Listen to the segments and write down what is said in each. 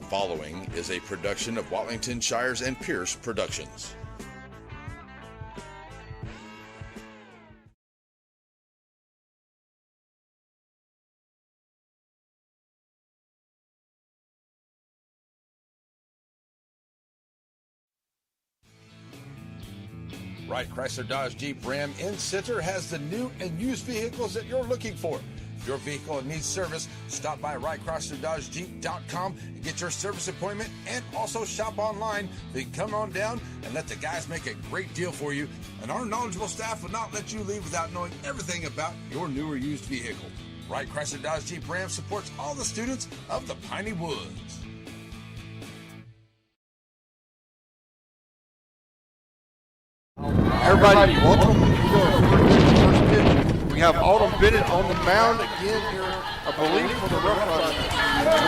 following is a production of Watlington Shires and Pierce Productions. Wright Chrysler Dodge Jeep Ram in Center has the new and used vehicles that you're looking for. If your vehicle needs service, stop by WrightChryslerDodgeJeep.com and get your service appointment, and also shop online. Then come on down and let the guys make a great deal for you. And our knowledgeable staff will not let you leave without knowing everything about your new or used vehicle. Wright Chrysler Dodge Jeep Ram supports all the students of the Piney Woods. Everybody, welcome to the first pitch. We have Autumn Bennett on the mound again here, I believe, for the Rough Riders.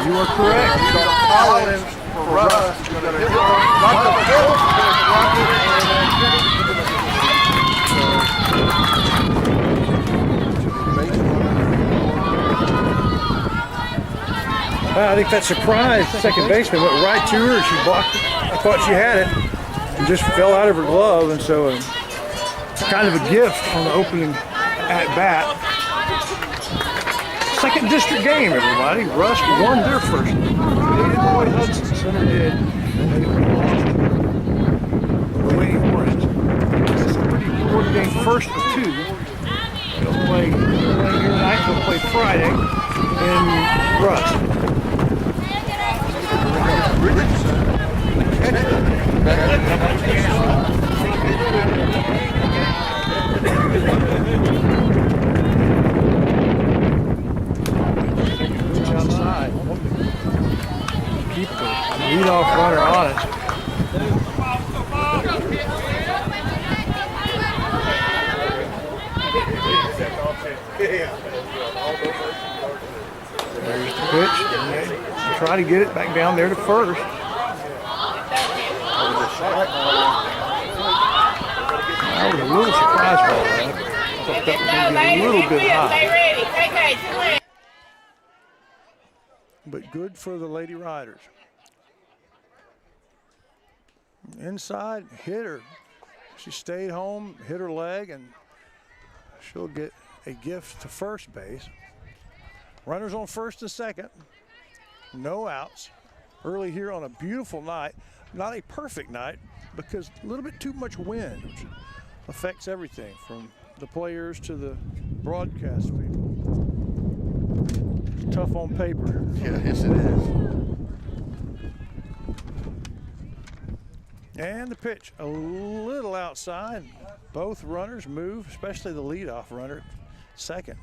You are correct. We've got Collins for Rusk. He's going to hit one right to the field. He's going to drop it I think that surprised second baseman went right to her. She blocked it. I thought she had it. And just fell out of her glove, and so it's kind of a gift on the opening at bat. Second district game, everybody. Rusk won their first. They didn't play Hudson. Center did. The way This is a pretty important game. First of two. They'll play here tonight. They'll play Friday in Rusk. Outside. Keep the leadoff runner on it. There's the pitch. Try to get it back down there to first. I was a little surprised by that. I thought that would be a little bit high. But good for the Lady Riders. Inside, hit her. She stayed home, hit her leg, and she'll get a gift to first base. Runners on first and second. No outs. Early here on a beautiful night. Not a perfect night because a little bit too much wind, which affects everything from the players to the broadcast people. It's tough on paper. Yeah, yes it is. And the pitch a little outside. Both runners move, especially the leadoff runner, second.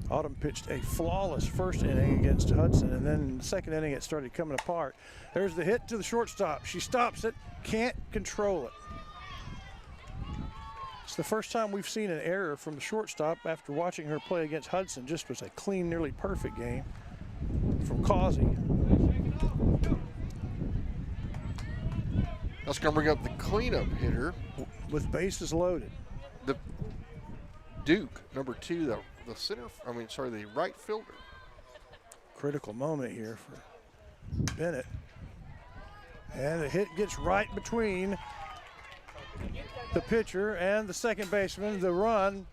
Autumn pitched a flawless first inning against Hudson, and then in the second inning it started coming apart. There's the hit to the shortstop. She stops it, can't control it. It's the first time we've seen an error from the shortstop after watching her play against Hudson. Just was a clean, nearly perfect game from Causey. That's going to bring up the cleanup hitter. With bases loaded. The Duke, number 2, the the right fielder. Critical moment here for Bennett. And the hit gets right between the pitcher and the second baseman. The run,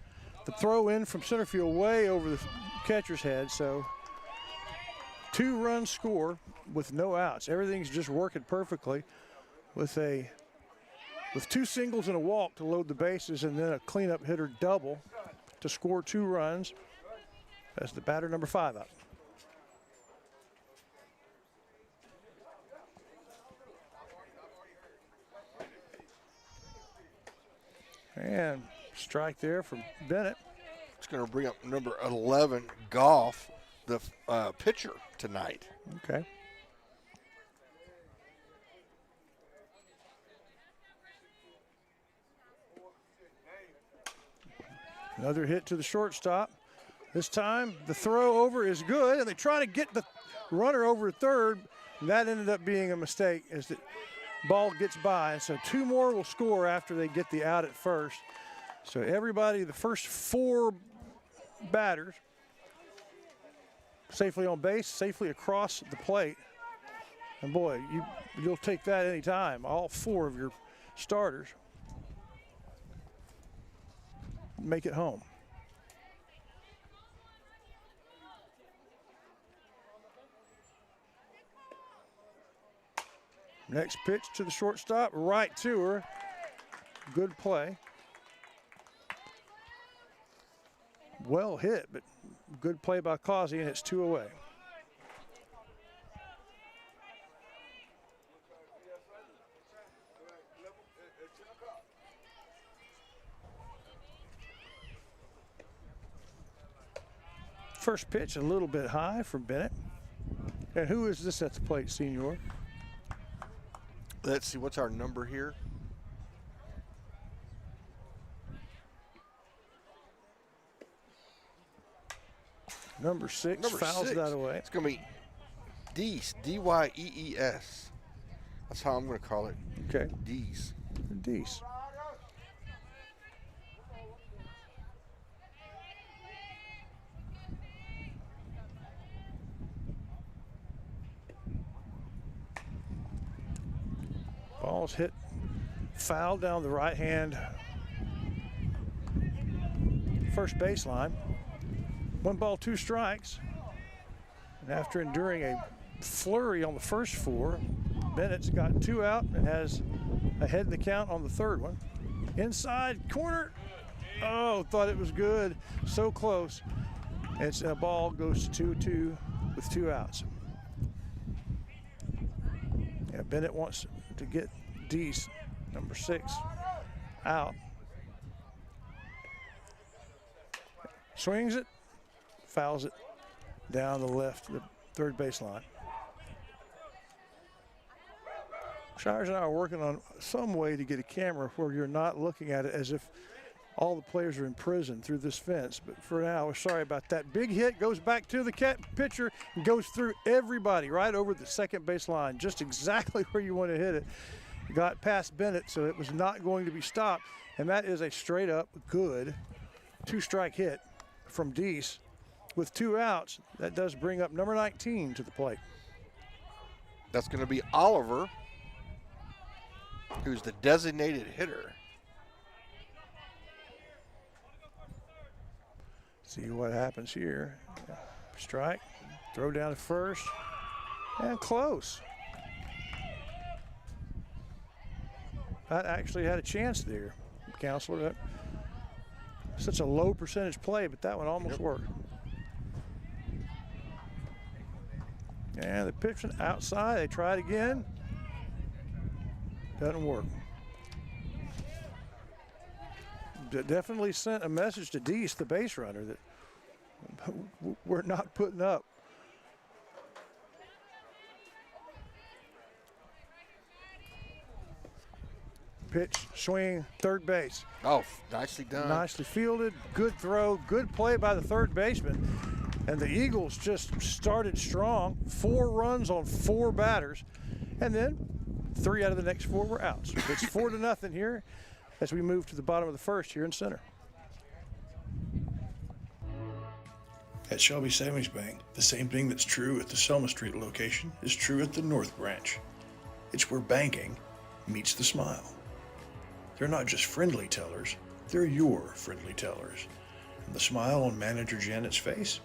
the throw in from center field way over the catcher's head. So 2-run score with no outs. Everything's just working perfectly with 2 singles and a walk to load the bases, and then a cleanup hitter double to score 2 runs. That's the batter number 5 up. And strike there from Bennett. It's going to bring up number 11, Goff, the pitcher tonight. Okay. Another hit to the shortstop. This time the throw over is good, and they try to get the runner over third, and that ended up being a mistake as the ball gets by. And so 2 more will score after they get the out at first. So everybody, the first 4 batters, safely on base, safely across the plate. And boy, you'll take that any time. All 4 of your starters make it home. Next pitch to the shortstop, right to her. Good play. Well hit, but good play by Causey, and it's 2 away. First pitch a little bit high for Bennett. And who is this at the plate, Senior? Let's see, what's our number here? Number 6 Number fouls 6. that away. It's going to be Dees, D-Y-E-E-S. That's how I'm going to call it. Okay. Dees. Dees. Ball's hit foul down the right hand first baseline. 1 ball, 2 strikes. And after enduring a flurry on the first 4, Bennett's got 2 out and has a head in the count on the 3rd one. Inside corner. Oh, thought it was good. So close. It's a ball goes to 2-2 with 2 outs. Yeah, Bennett wants to get Dees, number 6, out. Swings it, fouls it down the left, the 3rd baseline. Shires and I are working on some way to get a camera where you're not looking at it as if all the players are in prison through this fence. But for now, we're sorry about that. Big hit goes back to the pitcher and goes through everybody right over the 2nd baseline, just exactly where you want to hit it. Got past Bennett, so it was not going to be stopped. And that is a straight up good 2-strike hit from Dees. With 2 outs, that does bring up number 19 to the plate. That's going to be Oliver, who's the designated hitter. See what happens here. Strike, throw down to first, and close. That actually had a chance there, Counselor. Such a low percentage play, but that one almost worked. And the pitch outside, they try it again. Doesn't work. Definitely sent a message to Dees, the base runner, that we're not putting up. Pitch, swing, 3rd base. Oh, nicely done. Nicely fielded, good throw, good play by the 3rd baseman. And the Eagles just started strong. 4 runs on 4 batters. And then 3 out of the next 4 were outs. It's 4-0 here as we move to the bottom of the 1st here in center. At Shelby Savings Bank, the same thing that's true at the Selma Street location is true at the North Branch. It's where banking meets the smile. They're not just friendly tellers, they're your friendly tellers. And the smile on Manager Janet's face,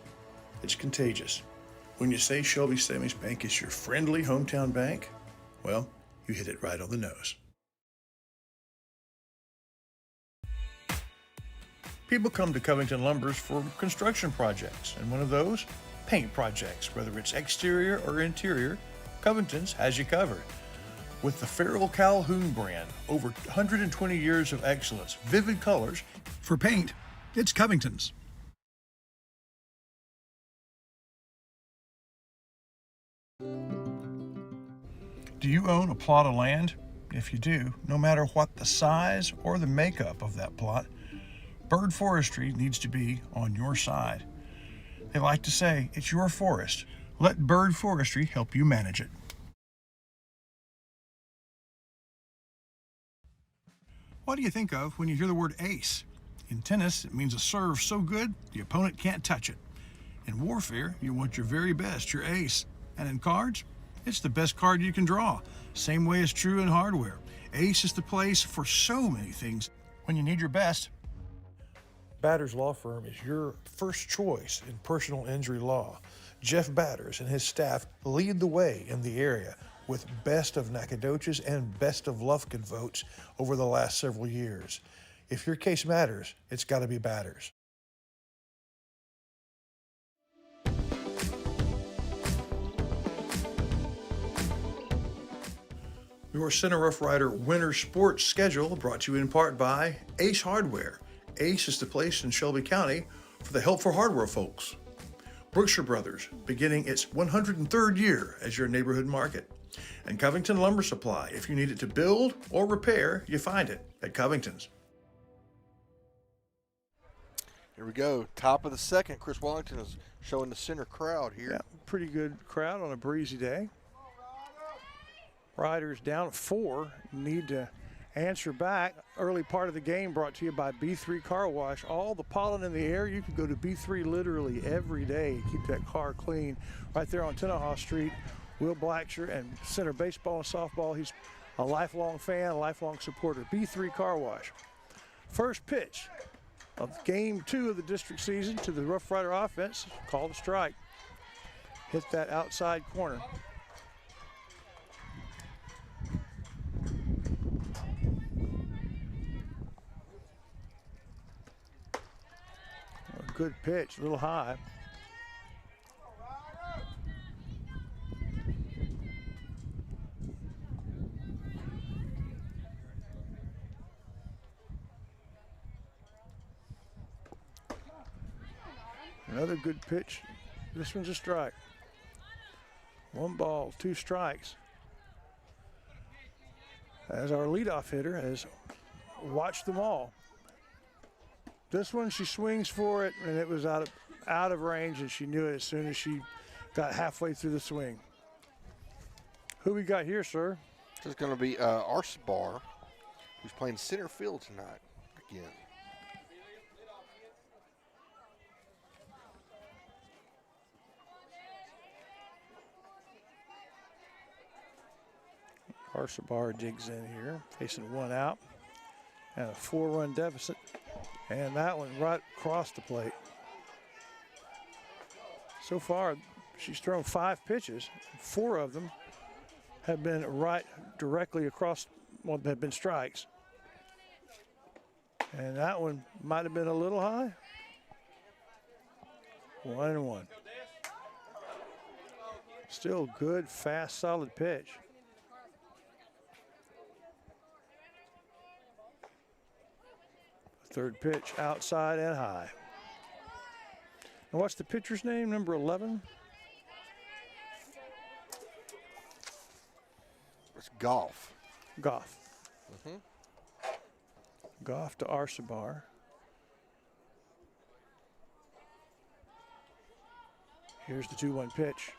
it's contagious. When you say Shelby Savings Bank is your friendly hometown bank, well, you hit it right on the nose. People come to Covington Lumbers for construction projects, and one of those, paint projects. Whether it's exterior or interior, Covington's has you covered. With the Farrell Calhoun brand, over 120 years of excellence, vivid colors. For paint, it's Covington's. Do you own a plot of land? If you do, no matter what the size or the makeup of that plot, Bird Forestry needs to be on your side. They like to say, it's your forest. Let Bird Forestry help you manage it. What do you think of when you hear the word ACE? In tennis, it means a serve so good the opponent can't touch it. In warfare, you want your very best, your ace. And in cards, it's the best card you can draw. Same way is true in hardware. Ace is the place for so many things when you need your best. Batters Law Firm is your first choice in personal injury law. Jeff Batters and his staff lead the way in the area with best of Nacogdoches and best of Lufkin votes over the last several years. If your case matters, it's got to be Batters. Your Center Rough Rider winter sports schedule brought to you in part by Ace Hardware. Ace is the place in Shelby County for the helpful hardware folks. Brookshire Brothers, beginning its 103rd year as your neighborhood market. And Covington Lumber Supply. If you need it to build or repair, you find it at Covington's. Here we go. Top of the second. Chris Wellington is showing the center crowd here. Yeah, pretty good crowd on a breezy day. Riders down 4 need to answer back. Early part of the game brought to you by B3 Car Wash. All the pollen in the air, you can go to B3 literally every day. Keep that car clean. Right there on Tenaha Street, Will Blacksher and center baseball and softball. He's a lifelong fan, a lifelong supporter. B3 Car Wash. First pitch of game 2 of the district season to the Rough Rider offense. Called a strike. Hit that outside corner. Good pitch, a little high. Another good pitch. This one's a strike. 1 ball, 2 strikes. As our leadoff hitter has watched them all. This one, she swings for it, and it was out of range, and she knew it as soon as she got halfway through the swing. Who we got here, sir? This is going to be Arsabar, who's playing center field tonight again. Arsabar digs in here, facing 1 out, and a 4-run deficit. And that one right across the plate. So far, she's thrown 5 pitches. 4 of them have been right directly across, well, have been strikes. And that one might have been a little high. 1-1. Still good, fast, solid pitch. Third pitch, outside and high. And what's the pitcher's name, number 11? It's Goff. Goff. Goff to Arsabar. Here's the 2-1 pitch.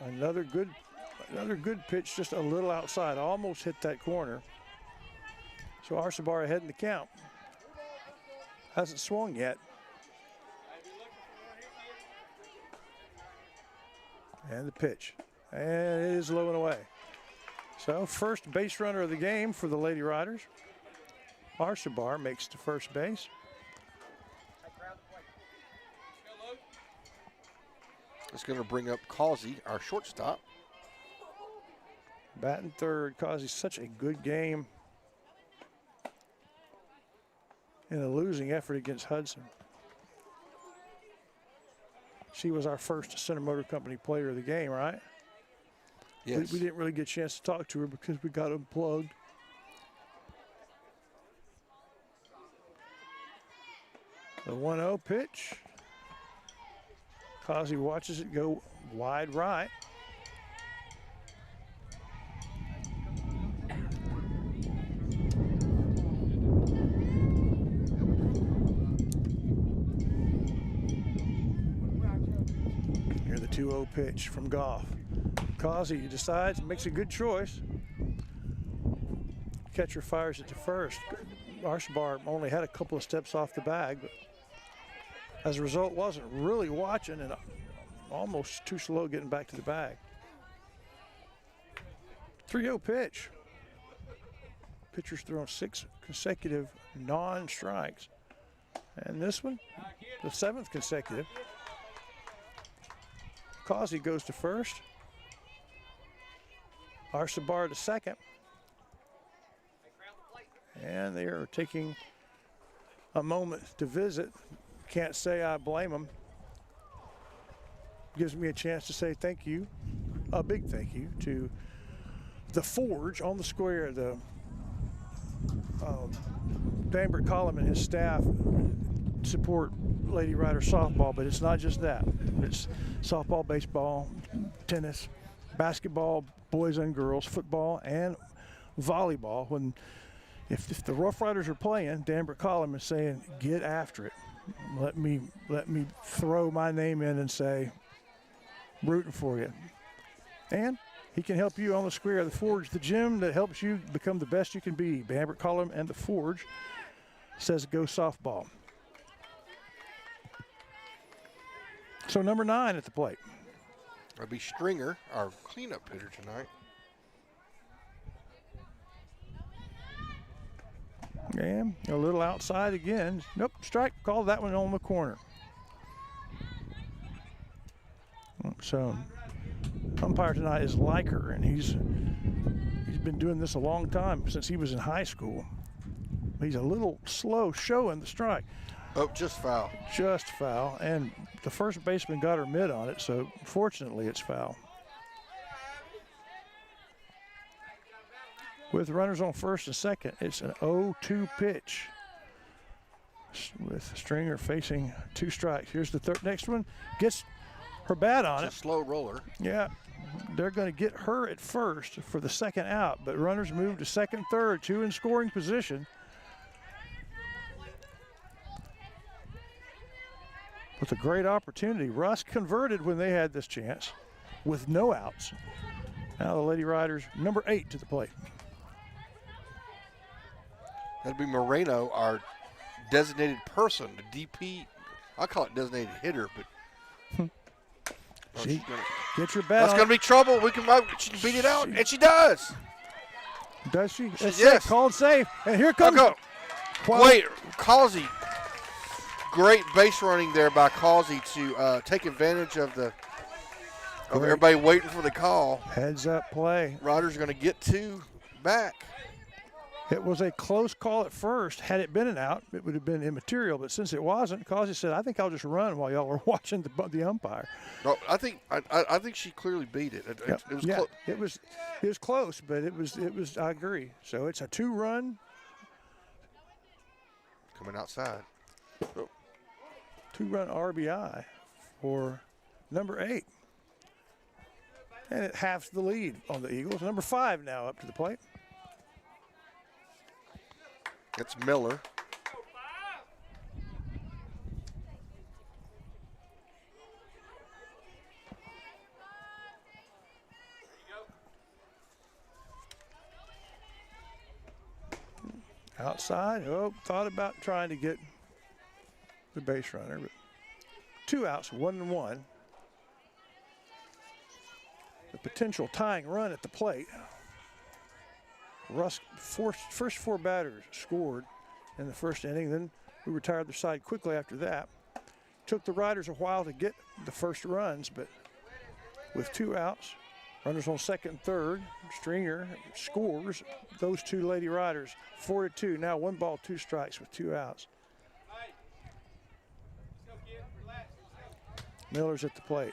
Another good pitch, just a little outside. Almost hit that corner. So Arsabar ahead in the count. Hasn't swung yet. And the pitch. And it is low and away. So first base runner of the game for the Lady Riders. Arsabar makes to first base. It's going to bring up Causey, our shortstop. Batting third. Causey's such a good game in a losing effort against Hudson. She was our first Center Motor Company player of the game, right? Yes. We didn't really get a chance to talk to her because we got unplugged. The 1-0 pitch. Causey watches it go wide right. Here's the 2-0 pitch from Goff. Causey decides, makes a good choice. Catcher fires it to first. Archbar only had a couple of steps off the bag, but as a result, wasn't really watching and almost too slow getting back to the bag. 3-0 pitch. Pitcher's thrown 6 consecutive non-strikes. And this one, the 7th consecutive. Causey goes to first. Archbar to second. And they are taking a moment to visit. Can't say I blame them. Gives me a chance to say thank you, a big thank you to the Forge on the square, the Danbert Collum and his staff support Lady Rider softball, but it's not just that. It's softball, baseball, tennis, basketball, boys and girls, football, and volleyball. If the Rough Riders are playing, Danbert Collum is saying, get after it. Let me throw my name in and say, rooting for you. And he can help you on the square. The Forge, the gym that helps you become the best you can be. Danbert Collum and the Forge says go softball. So number 9 at the plate. That'll be Stringer, our cleanup hitter tonight. And a little outside again. Nope, strike. Call that one on the corner. So umpire tonight is Liker, and he's been doing this a long time, since he was in high school. He's a little slow showing the strike. Oh, just foul. Just foul, and the first baseman got her mid on it, so fortunately it's foul. With runners on first and second, it's an 0-2 pitch with Stringer facing 2 strikes. Here's the next one. Gets her bat on it. It's a slow roller. Yeah, they're going to get her at first for the second out, but runners move to second, third, 2 in scoring position. With a great opportunity. Rusk converted when they had this chance with no outs. Now the Lady Riders, number 8 to the plate. That'd be Moreno, our designated person, the DP. I call it designated hitter, but Get your bat that's on. going to be trouble. She can beat it out, and she does. Does she? It's Yes. safe, called safe. And here comes. Wait, Causey. Great base running there by Causey to take advantage of everybody waiting for the call. Heads up play. Riders going to get 2 back. It was a close call at first. Had it been an out, it would have been immaterial. But since it wasn't, Causey said, "I think I'll just run while y'all are watching the umpire." No, I think she clearly beat it. It was close. It was close, but it was. I agree. So it's a 2-run. Coming outside. Oh. 2-run RBI for number 8. And it halves the lead on the Eagles. Number 5 now up to the plate. It's Miller. Outside. Oh, thought about trying to get the base runner, but 2 outs, 1-1. The potential tying run at the plate. Rusk, first 4 batters scored in the first inning. Then we retired their side quickly after that. Took the Riders a while to get the first runs, but with 2 outs, runners on second and third, Stringer scores those 2 Lady Riders 4-2. Now 1 ball, 2 strikes with 2 outs. Miller's at the plate.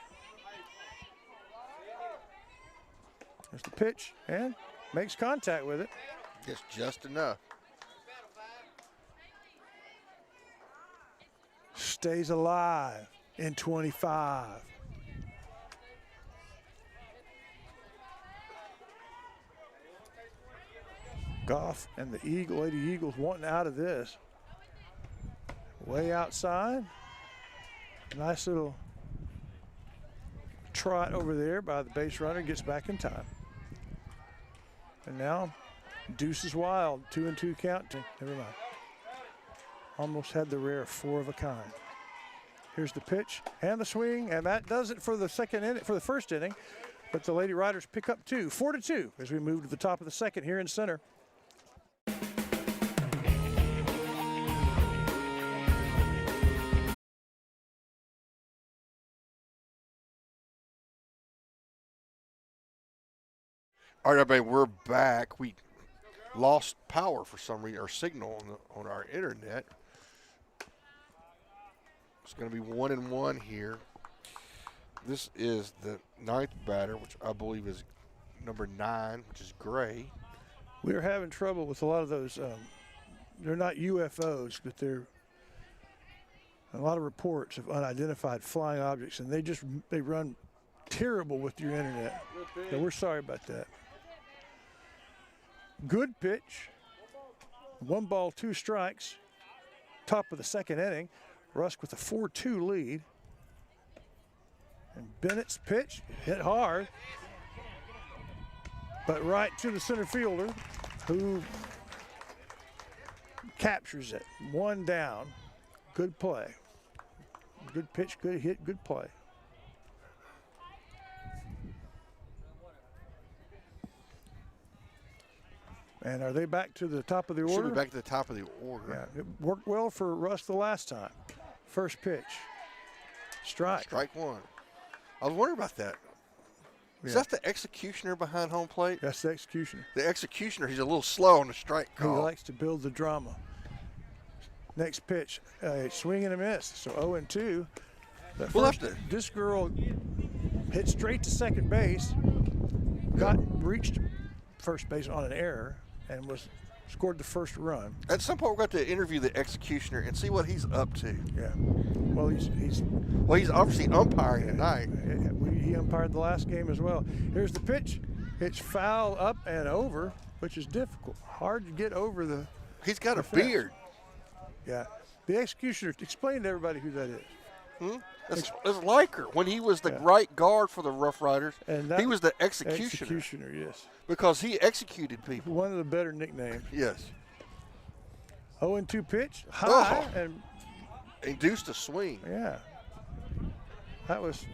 There's the pitch, and makes contact with it. It's just enough. Stays alive in 25. Goff and the Lady Eagles wanting out of this. Way outside. Nice little trot over there by the base runner, gets back in time. And now Deuce is wild, 2-2 count. Never mind. almost had the rare 4 of a kind. Here's the pitch and the swing, and that does it for the first inning. But the Lady Riders pick up 2, 4-2, as we move to the top of the second here in center. All right, everybody, we're back. We lost power for some reason, or signal on our internet. It's going to be 1-1 here. This is the 9th batter, which I believe is number 9, which is Gray. We're having trouble with a lot of those. They're not UFOs, but they're a lot of reports of unidentified flying objects, and they run terrible with your internet. So we're sorry about that. Good pitch. 1 ball, 2 strikes. Top of the second inning. Rusk with a 4-2 lead. And Bennett's pitch hit hard, but right to the center fielder, who captures it. 1 down. Good play. Good pitch, good hit, good play. And are they back to the top of the order? Should be back to the top of the order. Yeah, it worked well for Russ the last time. First pitch. Strike. Strike 1. I was wondering about that. Is that the executioner behind home plate? That's the executioner. The executioner, he's a little slow on the strike call. He likes to build the drama. Next pitch, swing and a miss. So 0-2. This girl hit straight to second base, reached first base on an error, and scored the first run. At some point, we're going to interview the executioner and see what he's up to. Yeah. Well, he's obviously umpiring tonight. He umpired the last game as well. Here's the pitch. It's foul up and over, which is difficult. Hard to get over the. He's got a fence. beard. Yeah. The executioner. Explain to everybody who that is. It's Liker. When he was the right guard for the Rough Riders, and he was the executioner. Executioner, yes. Because he executed people. One of the better nicknames. Yes. 0-2 pitch, high, and induced a swing. Yeah. That was.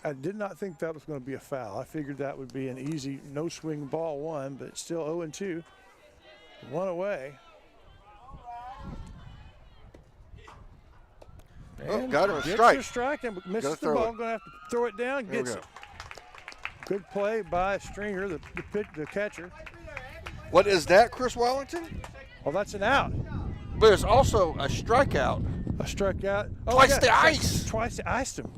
I did not think that was going to be a foul. I figured that would be an easy no swing ball 1, but it's still 0-2. 1 away. Got him a strike. Gets a strike and misses the ball. Going to have to throw it down. Gets it. Good play by Stringer, the catcher. What is that, Chris Wellington? Well, that's an out. But it's also a strikeout. A strikeout. Twice the ice. Twice the iced him.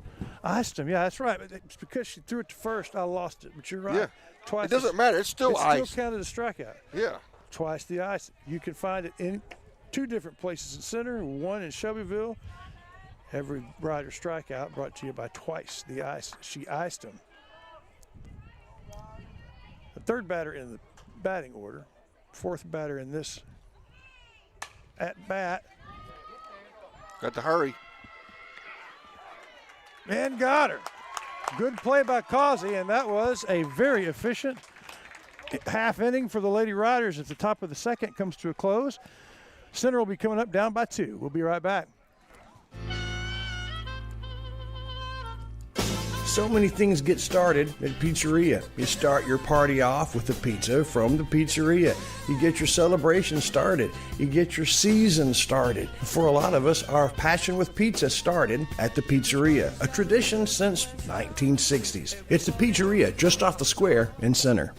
Iced him. Yeah, that's right. But it's because she threw it to first, I lost it. But you're right. Yeah. Twice. It doesn't matter. It's still ice. It's still counted as strikeout. Yeah. Twice the ice. You can find it in 2 different places in center, 1 in Shelbyville. Every rider strikeout brought to you by Twice the ice. She iced him. The 3rd batter in the batting order, 4th batter in this at bat. Got to hurry. And got her. Good play by Causey, and that was a very efficient half inning for the Lady Riders. At the top of the second comes to a close. Center will be coming up down by 2. We'll be right back. So many things get started at Pizzeria. You start your party off with a pizza from the pizzeria. You get your celebration started. You get your season started. For a lot of us, our passion with pizza started at the Pizzeria, a tradition since 1960s. It's the Pizzeria just off the square in Center.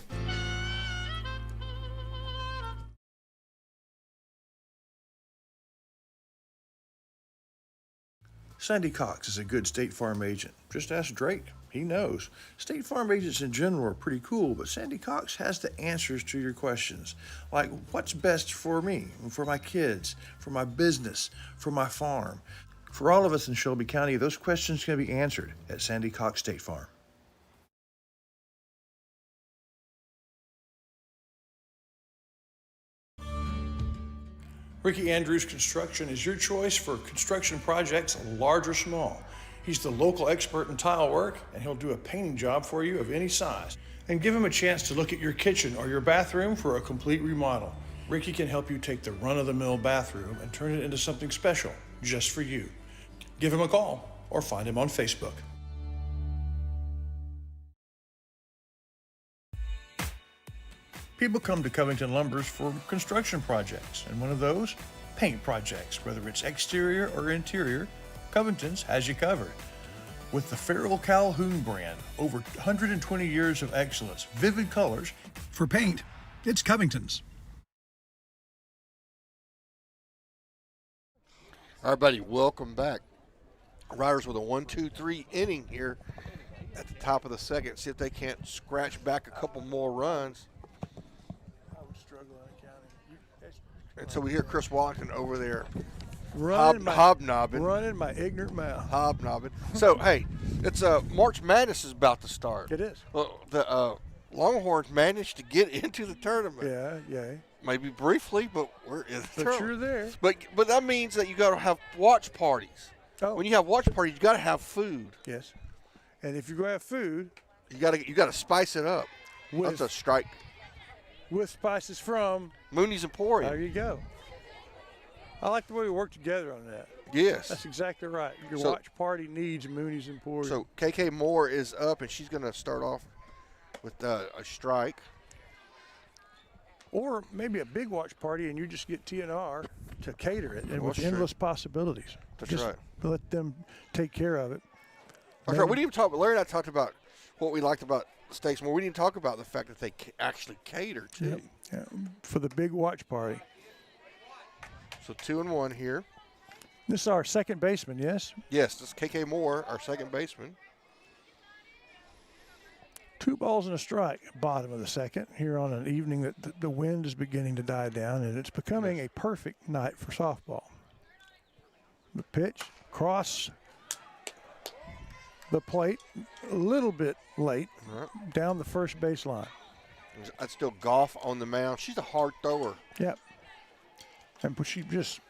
Sandy Cox is a good State Farm agent. Just ask Drake. He knows. State Farm agents in general are pretty cool, but Sandy Cox has the answers to your questions. Like, what's best for me, for my kids, for my business, for my farm? For all of us in Shelby County, those questions can be answered at Sandy Cox State Farm. Ricky Andrews Construction is your choice for construction projects, large or small. He's the local expert in tile work, and he'll do a painting job for you of any size. And give him a chance to look at your kitchen or your bathroom for a complete remodel. Ricky can help you take the run-of-the-mill bathroom and turn it into something special just for you. Give him a call or find him on Facebook. People come to Covington Lumbers for construction projects, and one of those, paint projects. Whether it's exterior or interior, Covington's has you covered. With the Farrell Calhoun brand, over 120 years of excellence, vivid colors. For paint, it's Covington's. All right, buddy, welcome back. Riders with a 1-2-3 inning here at the top of the second. See if they can't scratch back a couple more runs. And so we hear Chris Wallington over there hobnobbing. Running my ignorant mouth. Hobnobbing. So, hey, it's March Madness is about to start. It is. Well, the Longhorns managed to get into the tournament. Yeah. Maybe briefly, but we're in the tournament. You're there. But that means that you got to have watch parties. Oh. When you have watch parties, you got to have food. Yes. And if you're going to have food, you got to spice it up. That's a strike. With spices from Mooney's Emporium. There you go. I like the way we work together on that. Yes. That's exactly right. Your watch party needs Mooney's Emporium. So KK Moore is up, and she's going to start off with a strike. Or maybe a big watch party, and you just get TNR to cater it, and with endless possibilities. That's just right. Let them take care of it. That's right. We didn't even talk. Larry and I talked about what we liked about Steaks More. We didn't talk about the fact that they actually cater to. Yep. Yeah, for the big watch party. So 2-1 here. This is our second baseman, yes? Yes, this is KK Moore, our second baseman. 2 balls and a strike, bottom of the second, here on an evening that the wind is beginning to die down, and it's becoming a perfect night for softball. The pitch, cross the plate, a little bit late, down the first baseline. That's still Goff on the mound. She's a hard thrower. Yep. And she just,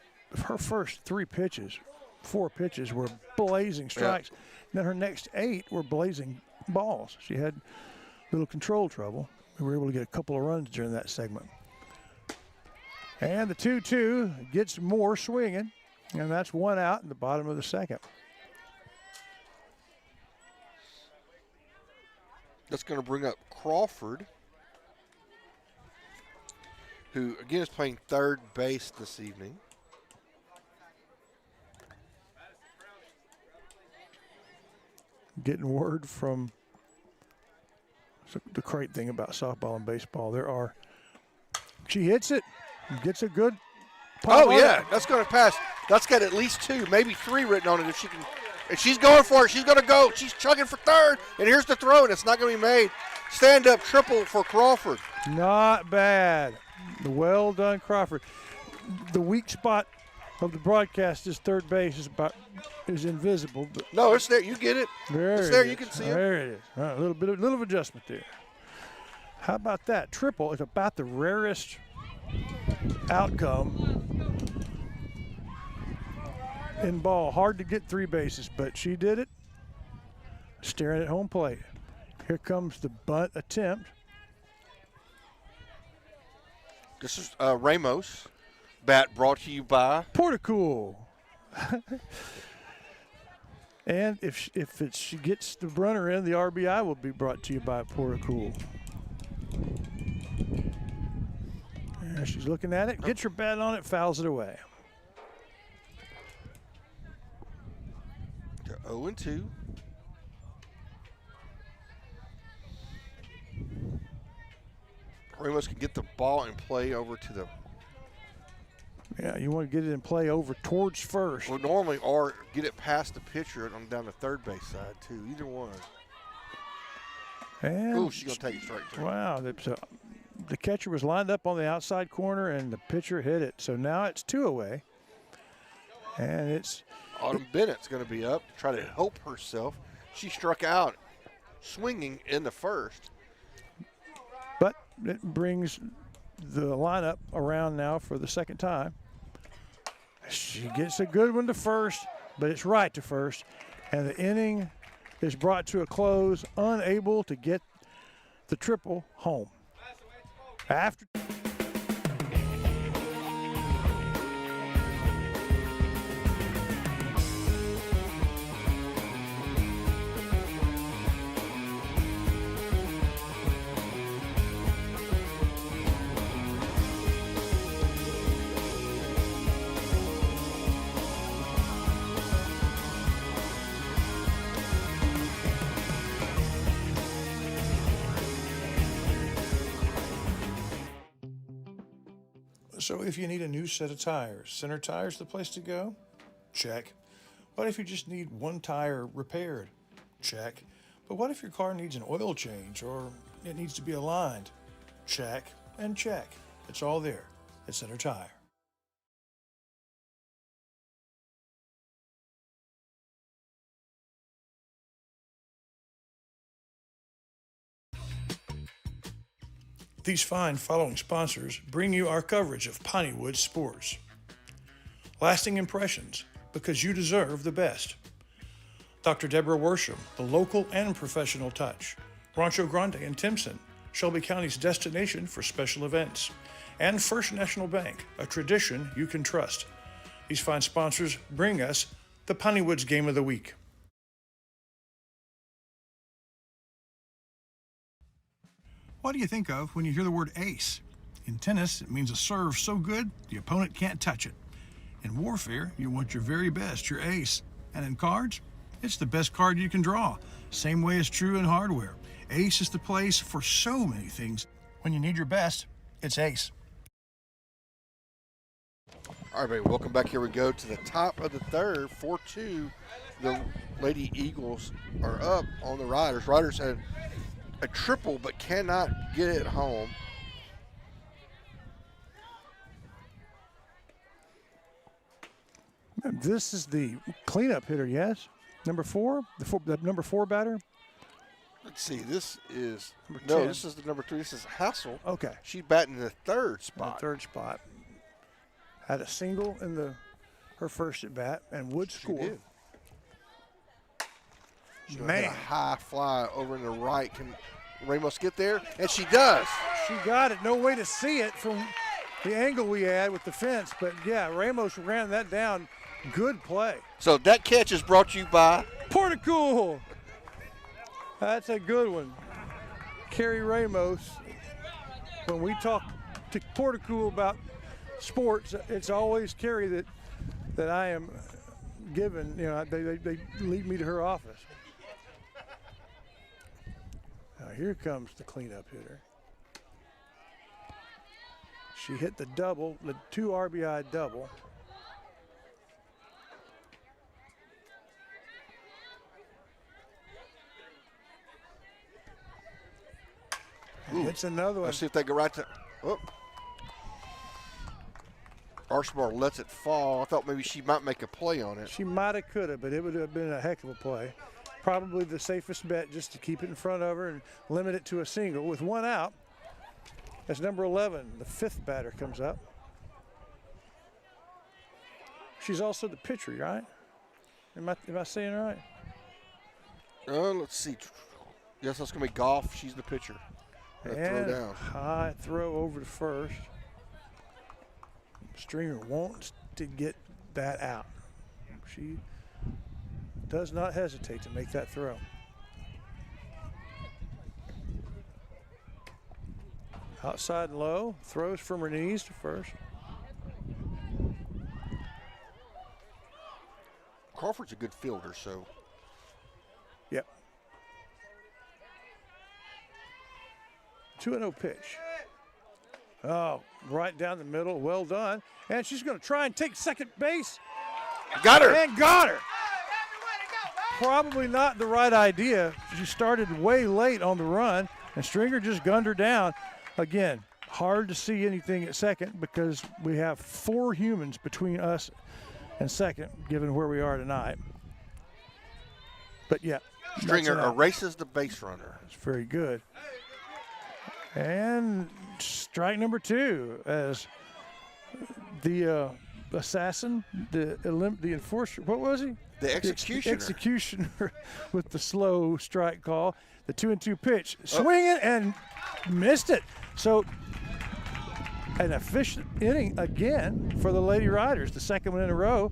her first 4 pitches were blazing strikes. Yep. Then her next 8 were blazing balls. She had a little control trouble. We were able to get a couple of runs during that segment. And the 2-2 gets Moore swinging, and that's 1 out in the bottom of the second. That's going to bring up Crawford, who, again, is playing third base this evening. Getting word from the great thing about softball and baseball. She hits it, gets a good pop. Oh, yeah, that's going to pass. That's got at least 2, maybe 3 written on it if she can. And she's going for it. She's going to go. She's chugging for third. And here's the throw, and it's not going to be made. Stand-up triple for Crawford. Not bad. Well done, Crawford. The weak spot of the broadcast is third base is invisible. But no, it's there. You get it. It's there. You can see it. There it is. All right, a little adjustment there. How about that? Triple is about the rarest outcome in ball. Hard to get 3 bases, but she did it. Staring at home plate. Here comes the bunt attempt. This is Ramos. Bat brought to you by Porticool. And if she gets the runner in, the RBI will be brought to you by Porticool. And she's looking at it, gets her bat on it, fouls it away. 0-2. Ramos can get the ball and play over to the. Yeah, you want to get it in play over towards first. Well, normally, or get it past the pitcher on down the third base side too. Either one. And she's gonna take it straight to. Wow, the catcher was lined up on the outside corner, and the pitcher hit it. So now it's 2 away, and it's. Autumn Bennett's going to be up to try to help herself. She struck out swinging in the first. But it brings the lineup around now for the second time. She gets a good one to first, but it's right to first. And the inning is brought to a close, unable to get the triple home. After So if you need a new set of tires, Center Tire's the place to go? Check. What if you just need one tire repaired? Check. But what if your car needs an oil change or it needs to be aligned? Check and check. It's all there at Center Tire. These fine following sponsors bring you our coverage of Pineywood sports. Lasting impressions, because you deserve the best. Dr. Deborah Worsham, the local and professional touch. Rancho Grande and Timpson, Shelby County's destination for special events. And First National Bank, a tradition you can trust. These fine sponsors bring us the Pineywood's Game of the Week. What do you think of when you hear the word ace? In tennis, it means a serve so good the opponent can't touch it. In warfare, you want your very best, your ace. And in cards, it's the best card you can draw. Same way is true in hardware. Ace is the place for so many things. When you need your best, it's Ace. All right, baby, welcome back. Here we go to the top of the third, 4-2. The Lady Eagles are up on the Riders. Riders had a triple but cannot get it home. This is the cleanup hitter, yes? Number 4, the number 4 batter. Let's see, this is Number no, 10. this is the number 3. This is Hassel. Okay. She's batting in the third In the spot. third spot. Had a single in her first at bat and would She score. did. She'll hit Man, a high fly over in the right. Can Ramos get there? And she does. she got it. No way to see it from the angle we had with the fence, but yeah, Ramos ran that down. Good play. So that catch is brought to you by Porticool. That's a good one. Kerry Ramos. When we talk to Porticool about sports, it's always Kerry that I am given. You know, they lead me to her office. Now here comes the cleanup hitter. She hit the double, the 2 RBI double. It's another one. Let's see if they go right to. Oh. Archibald lets it fall. I thought maybe she might make a play on it. She might have, could have, but it would have been a heck of a play. Probably the safest bet, just to keep it in front of her and limit it to a single. With 1 out, as number 11, the 5th batter, comes up. She's also the pitcher, right? Am I saying it right? Let's see. Yes, that's going to be Goff. She's the pitcher. Throw down. High throw over to first. Stringer wants to get that out. She does not hesitate to make that throw. Outside low, throws from her knees to first. Crawford's a good fielder, so. Yep. 2-0 pitch. Oh, right down the middle. Well done. And she's going to try and take second base. Got her. And got her. Probably not the right idea. She started way late on the run, and Stringer just gunned her down. Again, hard to see anything at second because we have 4 humans between us and second, given where we are tonight. But yeah. Stringer erases the base runner. It's very good. And strike number 2 as the assassin, the enforcer. What was he? The executioner. The executioner with the slow strike call. The 2-2 pitch. Swinging and missed it. So an efficient inning again for the Lady Riders. The second one in a row.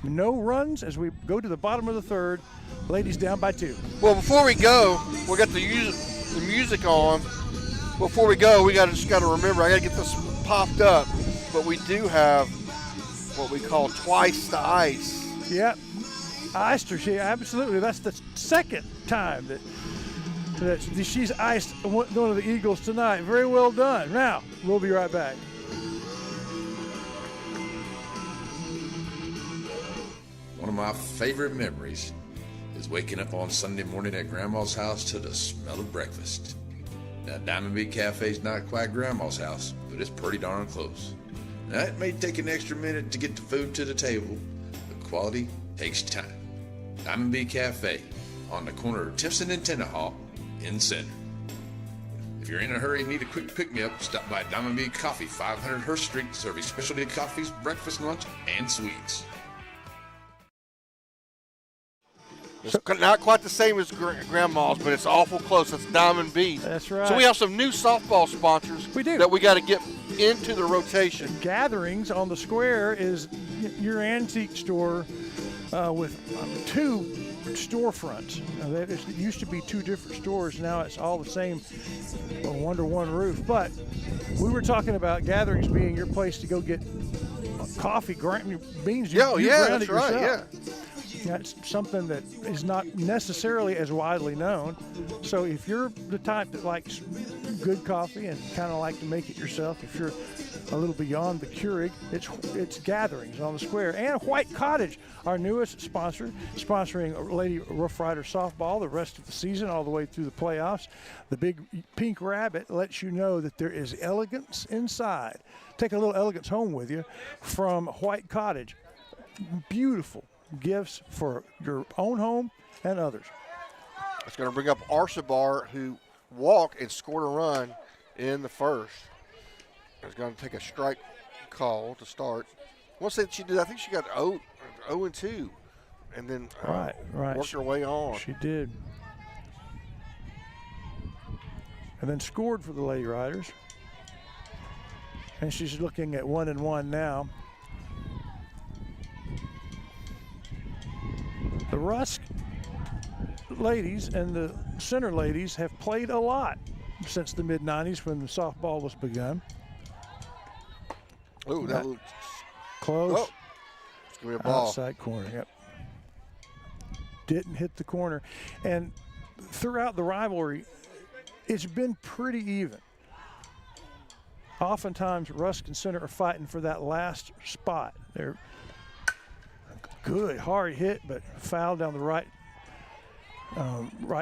No runs as we go to the bottom of the third. Ladies down by 2. Well, before we go, we got the music on. Before we go, we just got to remember, I got to get this popped up, but we do have what we call twice the ice. Yep, iced her. She absolutely. That's the second time that she's iced one of the Eagles tonight. Very well done. Now we'll be right back. One of my favorite memories is waking up on Sunday morning at Grandma's house to the smell of breakfast. Now, Diamond Beat Cafe's not quite Grandma's house, but it's pretty darn close. Now, it may take an extra minute to get the food to the table, but quality takes time. Diamond Beat Cafe on the corner of Timpson and Tenahawk in Center. If you're in a hurry and need a quick pick-me-up, stop by Diamond Beat Coffee, 500 Hurst Street, serving specialty coffees, breakfast, lunch, and sweets. It's not quite the same as Grandma's, but it's awful close. It's Diamond Beat. That's right. So we have some new softball sponsors that we got to get into the rotation. Gatherings on the Square is your antique store with 2 storefronts. It used to be 2 different stores. Now it's all the same under one roof. But we were talking about Gatherings being your place to go get coffee, beans. You ground that's it right. yourself. Yeah. That's something that is not necessarily as widely known. So if you're the type that likes good coffee and kind of like to make it yourself, if you're a little beyond the Keurig, it's Gatherings on the Square. And White Cottage, our newest sponsor, sponsoring Lady Rough Rider softball the rest of the season all the way through the playoffs. The big pink rabbit lets you know that there is elegance inside. Take a little elegance home with you from White Cottage. Beautiful gifts for your own home and others. It's going to bring up Arsabar, who walked and scored a run in the first. It's going to take a strike call to start. I want to say that she did. I think she got 0-2, and then right. worked her way on. She did, and then scored for the Lady Riders. And she's looking at 1-1 now. The Rusk ladies and the Center ladies have played a lot since the mid-90s when the softball was begun. Oh, that looks close. Oh, it's going to be a ball. Outside corner, yep. Didn't hit the corner. And throughout the rivalry, it's been pretty even. Oftentimes, Rusk and Center are fighting for that last spot. They're good, hard hit, but foul down the right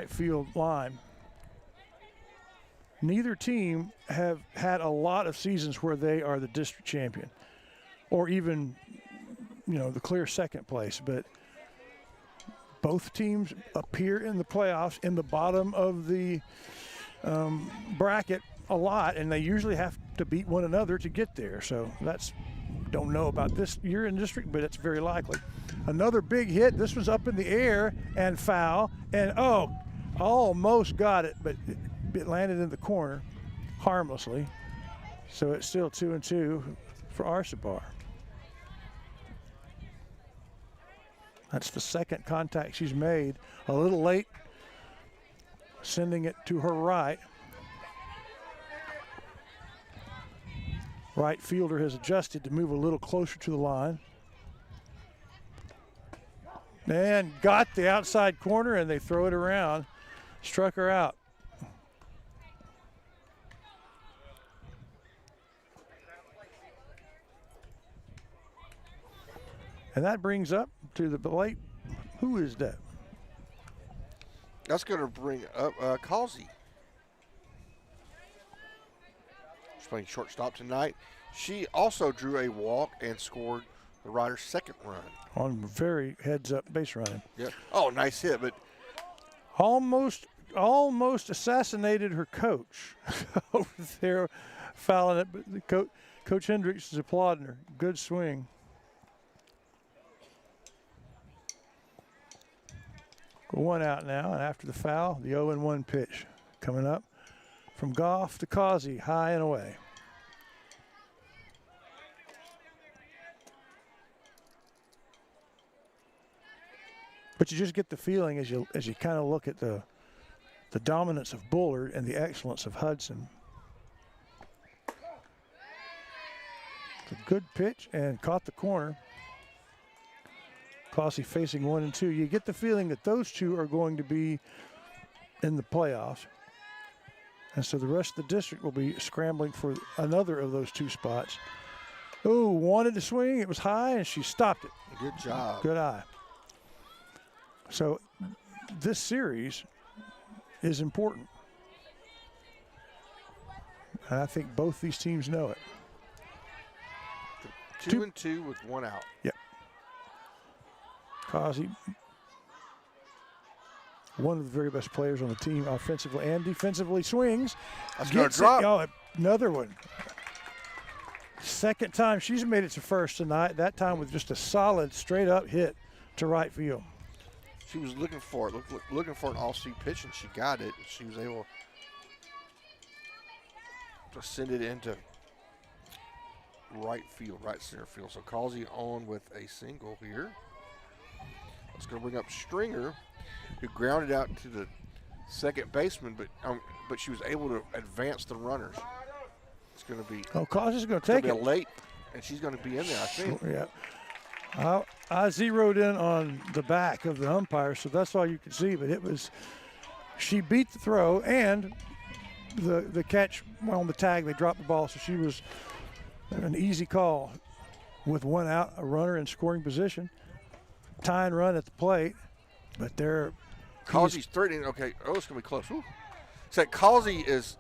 field line. Neither team have had a lot of seasons where they are the district champion or even, the clear second place. But both teams appear in the playoffs in the bottom of the bracket a lot, and they usually have to beat one another to get there. So don't know about this year in district, but it's very likely. Another big hit. This was up in the air and foul. And, almost got it, but it landed in the corner harmlessly. So it's still 2-2 for Arsabar. That's the second contact she's made. A little late, sending it to her right. Right fielder has adjusted to move a little closer to the line. And got the outside corner, and they throw it around. Struck her out. And that brings up to the plate. Who is that? That's going to bring up Causey. She's playing shortstop tonight. She also drew a walk and scored the Riders' second run. On very heads-up base running. Yep. Oh, nice hit, but almost assassinated her coach over there, fouling it. But the Coach Hendricks is applauding her. Good swing. One out now, and after the foul, the 0-1 pitch coming up from Goff to Causey, high and away. But you just get the feeling as you kind of look at the dominance of Bullard and the excellence of Hudson. It's a good pitch and caught the corner. Causey facing 1-2. You get the feeling that those two are going to be in the playoffs. And so the rest of the district will be scrambling for another of those 2 spots. Oh, wanted to swing. It was high, and she stopped it. Good job. Good eye. So this series is important. And I think both these teams know it. 2-2 with 1 out. Yep. Causey, one of the very best players on the team, offensively and defensively, swings. That's going to drop. Oh, another one. Second time she's made it to first tonight, that time with just a solid, straight-up hit to right field. She was looking for it, looking for an off-speed pitch, and she got it. She was able to send it into right field, right center field. So Causey on with a single here. It's going to bring up Stringer, who grounded out to the second baseman, but she was able to advance the runners. It's going to be. Oh, Causey's going to take it late, and she's going to be in there, I think. Yeah. I zeroed in on the back of the umpire, so that's all you could see. But it was, she beat the throw and the catch on the tag. They dropped the ball, so she was an easy call with 1 out, a runner in scoring position. Tie and run at the plate, but they're. Causey's threatening. Okay, it's going to be close. Whew. So Causey is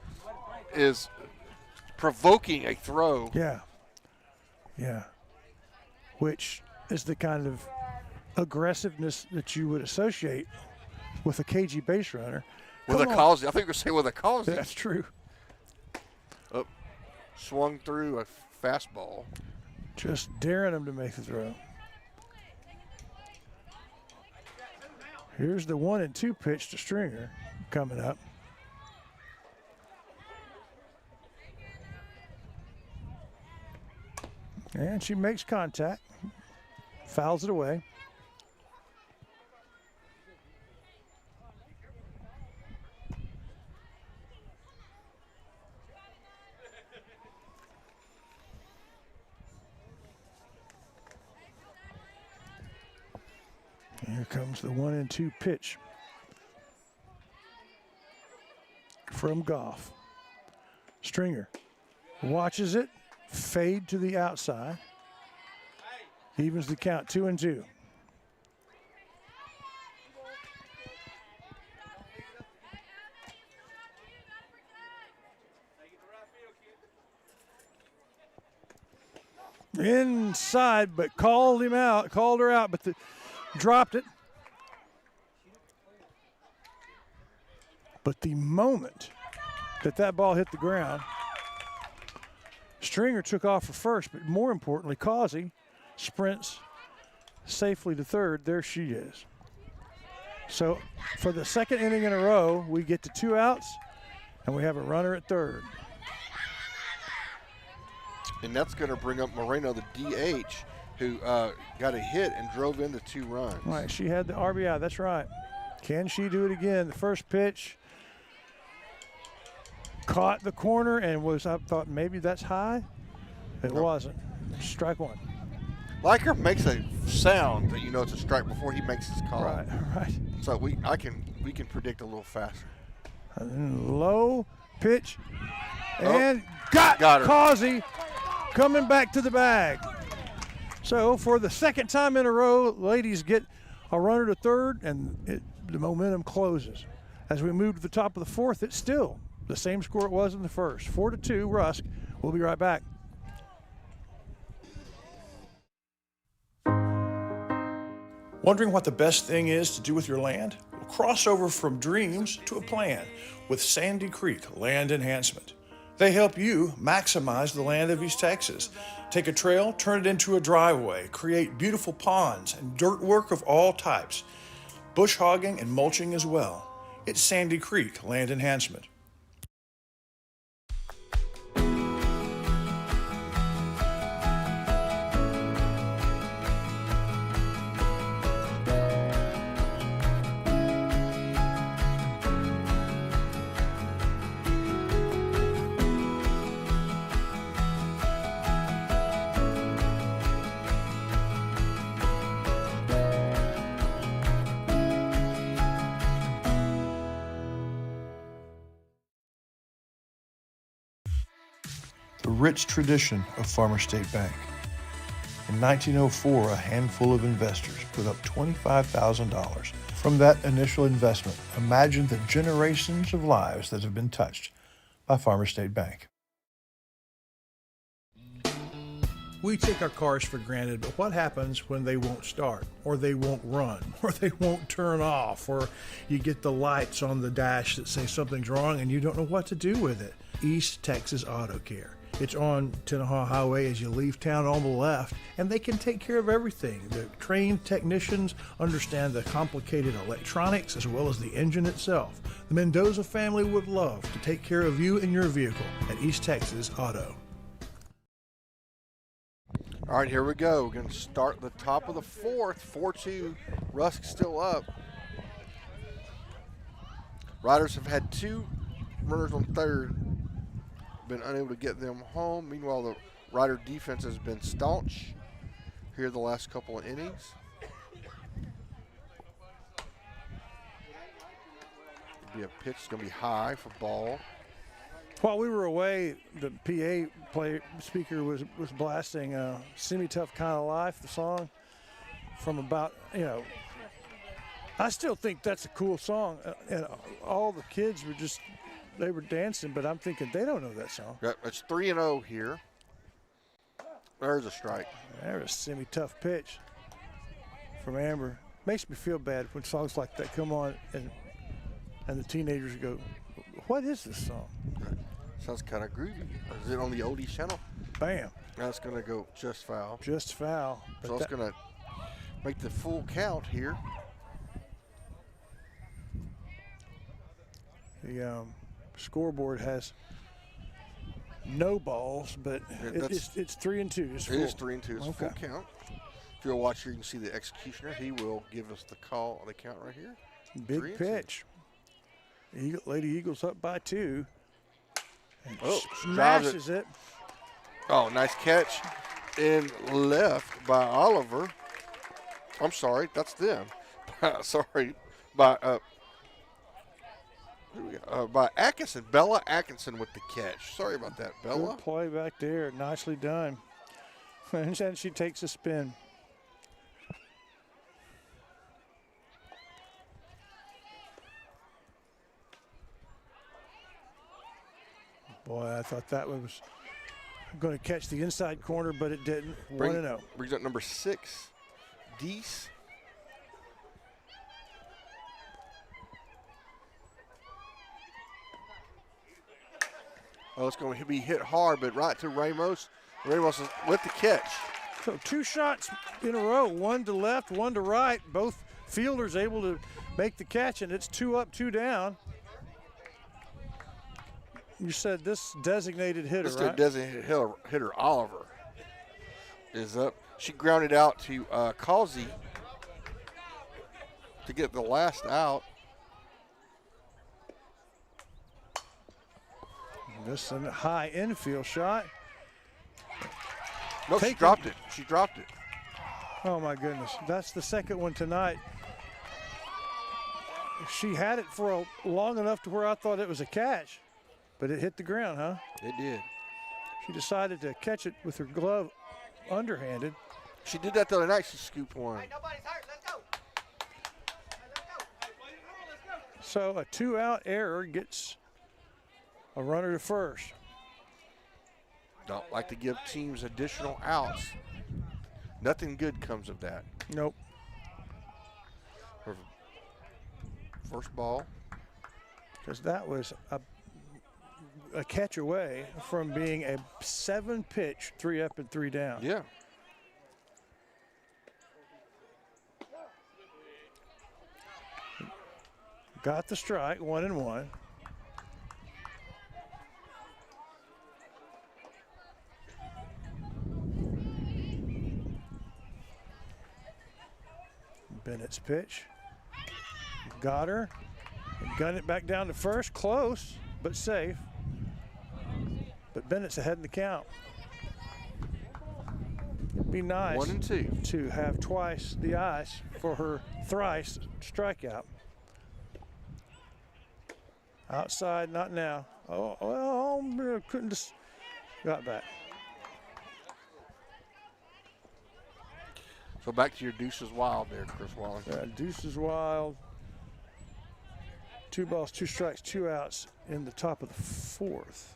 provoking a throw. Yeah. Which is the kind of aggressiveness that you would associate with a cagey base runner. With a Causey. I think we're saying with a Causey. That's true. Swung through a fastball. Just daring him to make the throw. Here's the 1-2 pitch to Stringer coming up. And she makes contact, fouls it away. Here comes the 1-2 pitch from Goff. Stringer watches it, fade to the outside. Evens the count, 2-2. Inside, but called her out, but dropped it. But the moment that ball hit the ground, Stringer took off for first, but more importantly, Causey sprints safely to third. There she is. So for the second inning in a row, we get to 2 outs, and we have a runner at third. And that's going to bring up Moreno, the DH, who got a hit and drove in the 2 runs. Right, she had the RBI, that's right. Can she do it again? The first pitch caught the corner and I thought maybe that's high. It wasn't. Strike 1. Liker makes a sound that you know it's a strike before he makes his call. Right. So we can predict a little faster. Low pitch and got her. Causey coming back to the bag. So for the second time in a row, ladies get a runner to third, and the momentum closes. As we move to the top of the fourth, it's still the same score it was in the first. 4-2, Rusk. We'll be right back. Wondering what the best thing is to do with your land? Well, cross over from dreams to a plan with Sandy Creek Land Enhancement. They help you maximize the land of East Texas. Take a trail, turn it into a driveway, create beautiful ponds and dirt work of all types, bush hogging and mulching as well. It's Sandy Creek Land Enhancement. The rich tradition of Farmer State Bank. In 1904, a handful of investors put up $25,000. From that initial investment, imagine the generations of lives that have been touched by Farmers State Bank. We take our cars for granted, but what happens when they won't start, or they won't run, or they won't turn off, or you get the lights on the dash that say something's wrong and you don't know what to do with it? East Texas Auto Care. It's on Tenaha Highway as you leave town on the left, and they can take care of everything. The trained technicians understand the complicated electronics as well as the engine itself. The Mendoza family would love to take care of you and your vehicle at East Texas Auto. All right, here we go. We're going to start the top of the fourth. 4-2. Rusk still up. Riders have had 2 runners on third. Been unable to get them home. Meanwhile, the Rider defense has been staunch here the last couple of innings. It'll be a pitch. It's going to be high for ball. While we were away, the PA speaker was blasting Semi-Tough Kind of Life, the song from about, I still think that's a cool song. And all the kids were they were dancing, but I'm thinking they don't know that song. Yep, it's 3-0 here. There's a strike. There's a semi-tough pitch from Amber. Makes me feel bad when songs like that come on and the teenagers go, what is this song? Sounds kind of groovy. Is it on the oldies channel? Bam. That's going to go just foul. Just foul. So it's going to make the full count here. The scoreboard has no balls, but it's 3-2. It's it is 3-2. It's okay. Full count. If you'll watch here, you can see the executioner. He will give us the call on the count right here. Big pitch. Lady Eagles up by 2. And smashes it. Oh, nice catch in left by Oliver. I'm sorry, that's them. Sorry, by Atkinson. Bella Atkinson with the catch. Sorry about that, Bella. Good play back there. Nicely done. And then she takes a spin. Boy, I thought that was going to catch the inside corner, but it didn't. 1-0. Brings up number 6, Deese. Oh, it's going to be hit hard, but right to Ramos. Ramos is with the catch. So 2 shots in a row, 1 to left, 1 to right. Both fielders able to make the catch, and it's 2 up, 2 down. You said this designated hitter, right? This designated hitter, Oliver, is up. She grounded out to Causey to get the last out. This is a high infield shot. No, she dropped it. She dropped it. Oh, my goodness. That's the second one tonight. She had it for long enough to where I thought it was a catch. But it hit the ground, huh? It did. She decided to catch it with her glove underhanded. She did that the other night. She scooped one. Hey, nobody's hurt. Let's go. So a 2-out error gets a runner to first. Don't like to give teams additional outs. Nothing good comes of that. Nope. First ball. Because that was a catch away from being a 7-pitch, 3 up and 3 down. Yeah. Got the strike, 1-1. Bennett's pitch. Got her. Gun it back down to first. Close, but safe. But Bennett's ahead in the count. It'd be nice 1-2 to have twice the ice for her thrice strikeout. Outside, not now. Oh, well, couldn't just got back. So back to your deuces wild there, Chris Wallen. Deuces wild. 2 balls, 2 strikes, 2 outs in the top of the 4th.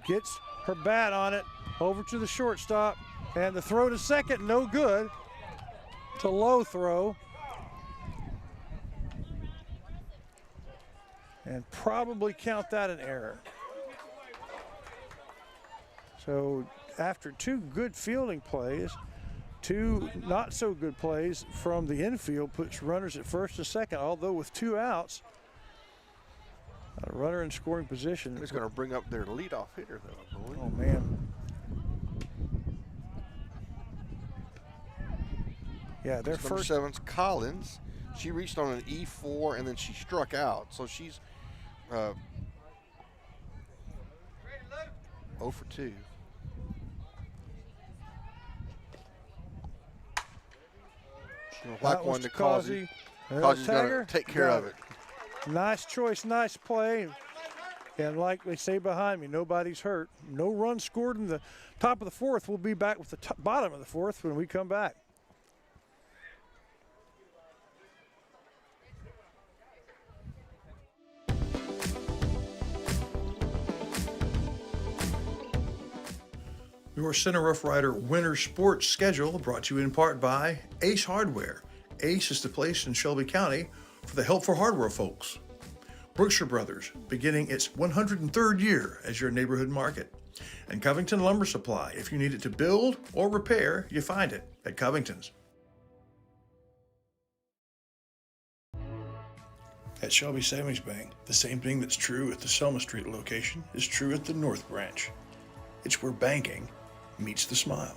Gets her bat on it, over to the shortstop, and the throw to second, no good. It's a low throw. And probably count that an error. So after 2 good fielding plays, 2 not so good plays from the infield puts runners at first and second, although with 2 outs, a runner in scoring position. He's going to bring up their leadoff hitter, though, I believe. Oh, man. Yeah, their Number first. 7's Collins. She reached on an E4 and then she struck out. So she's 0 for 2. Whack one to Causey. Causey's going to take care of it. Nice choice, nice play. And like they say behind me, nobody's hurt. No run scored in the top of the 4th. We'll be back with the bottom of the 4th when we come back. Your Center Rough Rider Winter Sports Schedule brought to you in part by Ace Hardware. Ace is the place in Shelby County for the helpful hardware folks. Brookshire Brothers, beginning its 103rd year as your neighborhood market. And Covington Lumber Supply. If you need it to build or repair, you find it at Covington's. At Shelby Savings Bank, the same thing that's true at the Selma Street location is true at the North Branch. It's where banking meets the smile.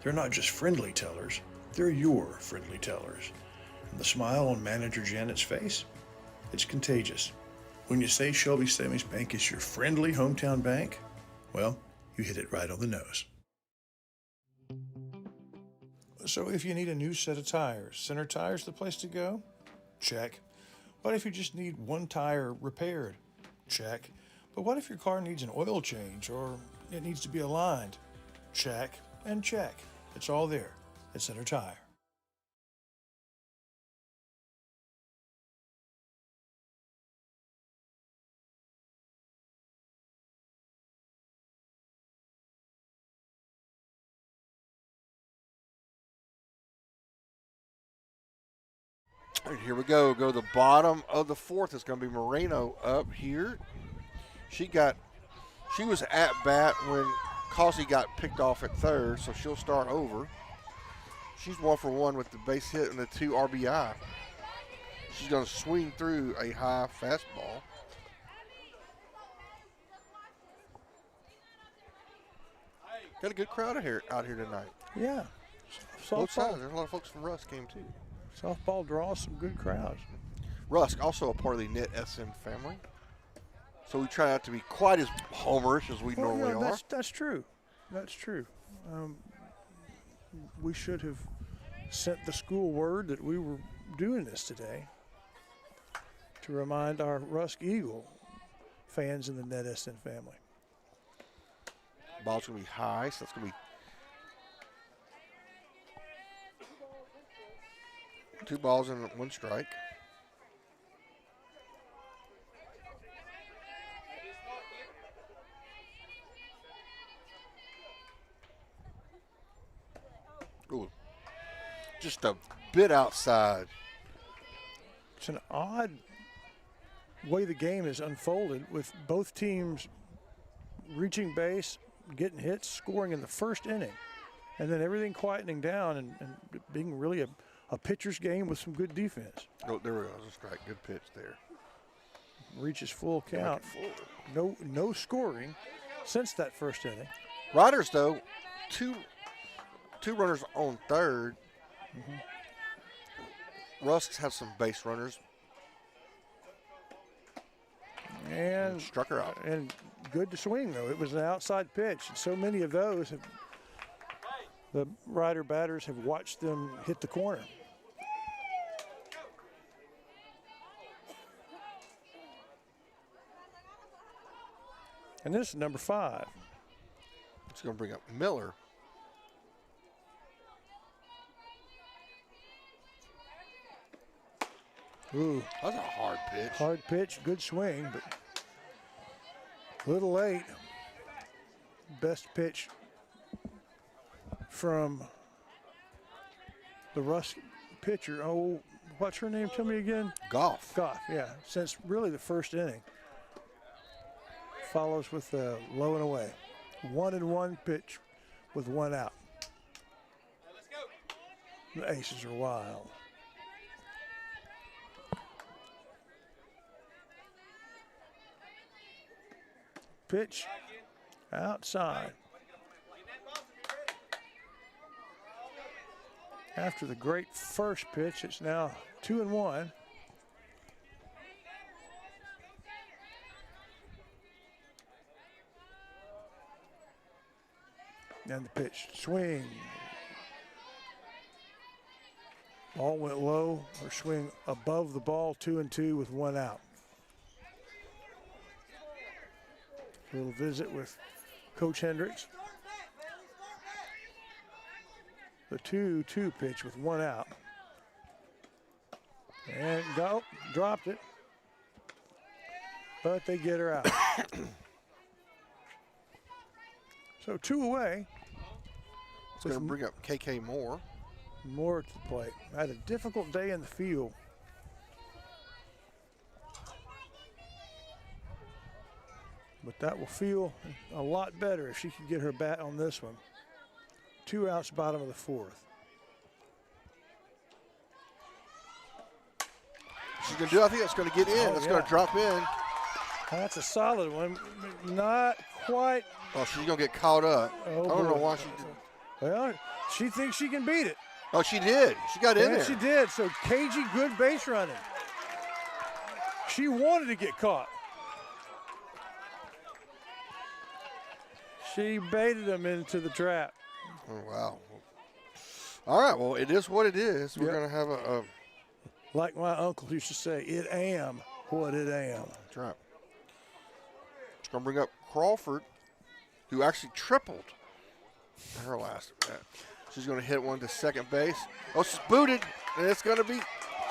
They're not just friendly tellers, they're your friendly tellers. And the smile on Manager Janet's face, it's contagious. When you say Shelby Savings Bank is your friendly hometown bank, well, you hit it right on the nose. So if you need a new set of tires, Center Tire's the place to go? Check. What if you just need one tire repaired? Check. But what if your car needs an oil change or it needs to be aligned? Check and check. It's all there at Center Tire. All right, here we go. Go to the bottom of the 4th. It's going to be Moreno up here. She was at bat when Causey got picked off at 3rd, so she'll start over. She's 1 for 1 with the base hit and the 2 RBI. She's going to swing through a high fastball. Got a good crowd out here tonight. Yeah. Both sides. There's a lot of folks from Rusk came too. Softball draws some good crowds. Rusk, also a part of the Knit SM family. So we try not to be quite as homerish as we normally are. That's true. That's true. We should have sent the school word that we were doing this today to remind our Rusk Eagle fans in the Knit SM family. Ball's going to be high, so that's going to be 2 balls and 1 strike. Ooh, just a bit outside. It's an odd way the game is unfolded with both teams reaching base, getting hits, scoring in the first inning, and then everything quietening down and being really a pitcher's game with some good defense. Oh, there we go. That's a strike. Good pitch there. Reaches full count. No scoring since that first inning. Riders, though, two runners on 3rd. Rusks have some base runners. And struck her out. And good to swing, though. It was an outside pitch. And so many of those, the Rider batters have watched them hit the corner. And this is number 5. It's going to bring up Miller. Ooh, That's a hard pitch. hard pitch, good swing, but a little late. Best pitch from the Rusk pitcher. Oh, what's her name? Tell me again. Goff. Goff, yeah. Since really the first inning. Follows with a low and away. 1-1 pitch with 1 out. The Aces are wild. Pitch outside. After the great first pitch, it's now 2-1. And the pitch, swing. Ball went low, or swing above the ball, 2-2 with 1 out. A little visit with Coach Hendricks. The 2-2 pitch with 1 out. And go, dropped it. But they get her out. So 2 away. It's going to bring up KK Moore. More to the plate. Had a difficult day in the field. But that will feel a lot better if she can get her bat on this one. 2 outs, bottom of the 4th. She's going to do, I think that's going to get in. It's going to drop in. That's a solid one. Not quite. Oh, she's going to get caught up. Oh, I don't know boy. why she did. Well, she thinks she can beat it. Oh, she did. She got in And there. she did. So cagey, good base running. She wanted to get caught. She baited him into the trap. Oh, wow. All right, well, it is what it is. We're Yep. going to have a Like my uncle used to say, it am what it am. trap. It's going to bring up Crawford, who actually tripled her last at bat. She's going to hit one to second base. Oh, she's booted, and it's going to be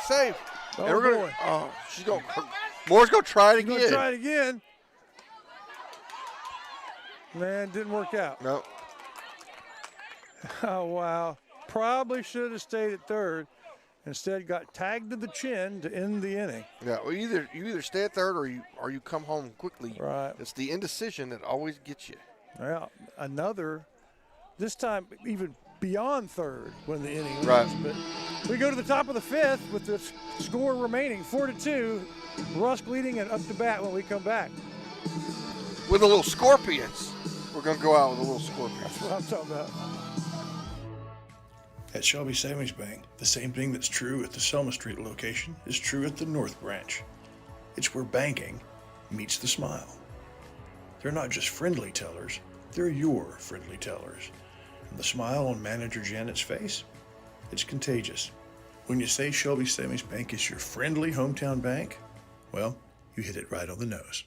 safe. Oh, and we're boy. she's going. Moore's going to try it She's going again. to try it again. Man, didn't work out. No. Oh, wow. Probably should have stayed at third. Instead, got tagged to the chin to end the inning. Yeah, well, you either stay at third or you come home quickly. Right. It's the indecision that always gets you. Well, another, this time even beyond third when the inning Right. ends. But we go to the top of the 5th with the score remaining 4-2. Rusk leading and up to bat when we come back. With the little Scorpions. We're going to go out with the little Scorpions. That's what I'm talking about. At Shelby Savings Bank, the same thing that's true at the Selma Street location is true at the North Branch. It's where banking meets the smile. They're not just friendly tellers, they're your friendly tellers. And the smile on Manager Janet's face, it's contagious. When you say Shelby Savings Bank is your friendly hometown bank, well, you hit it right on the nose.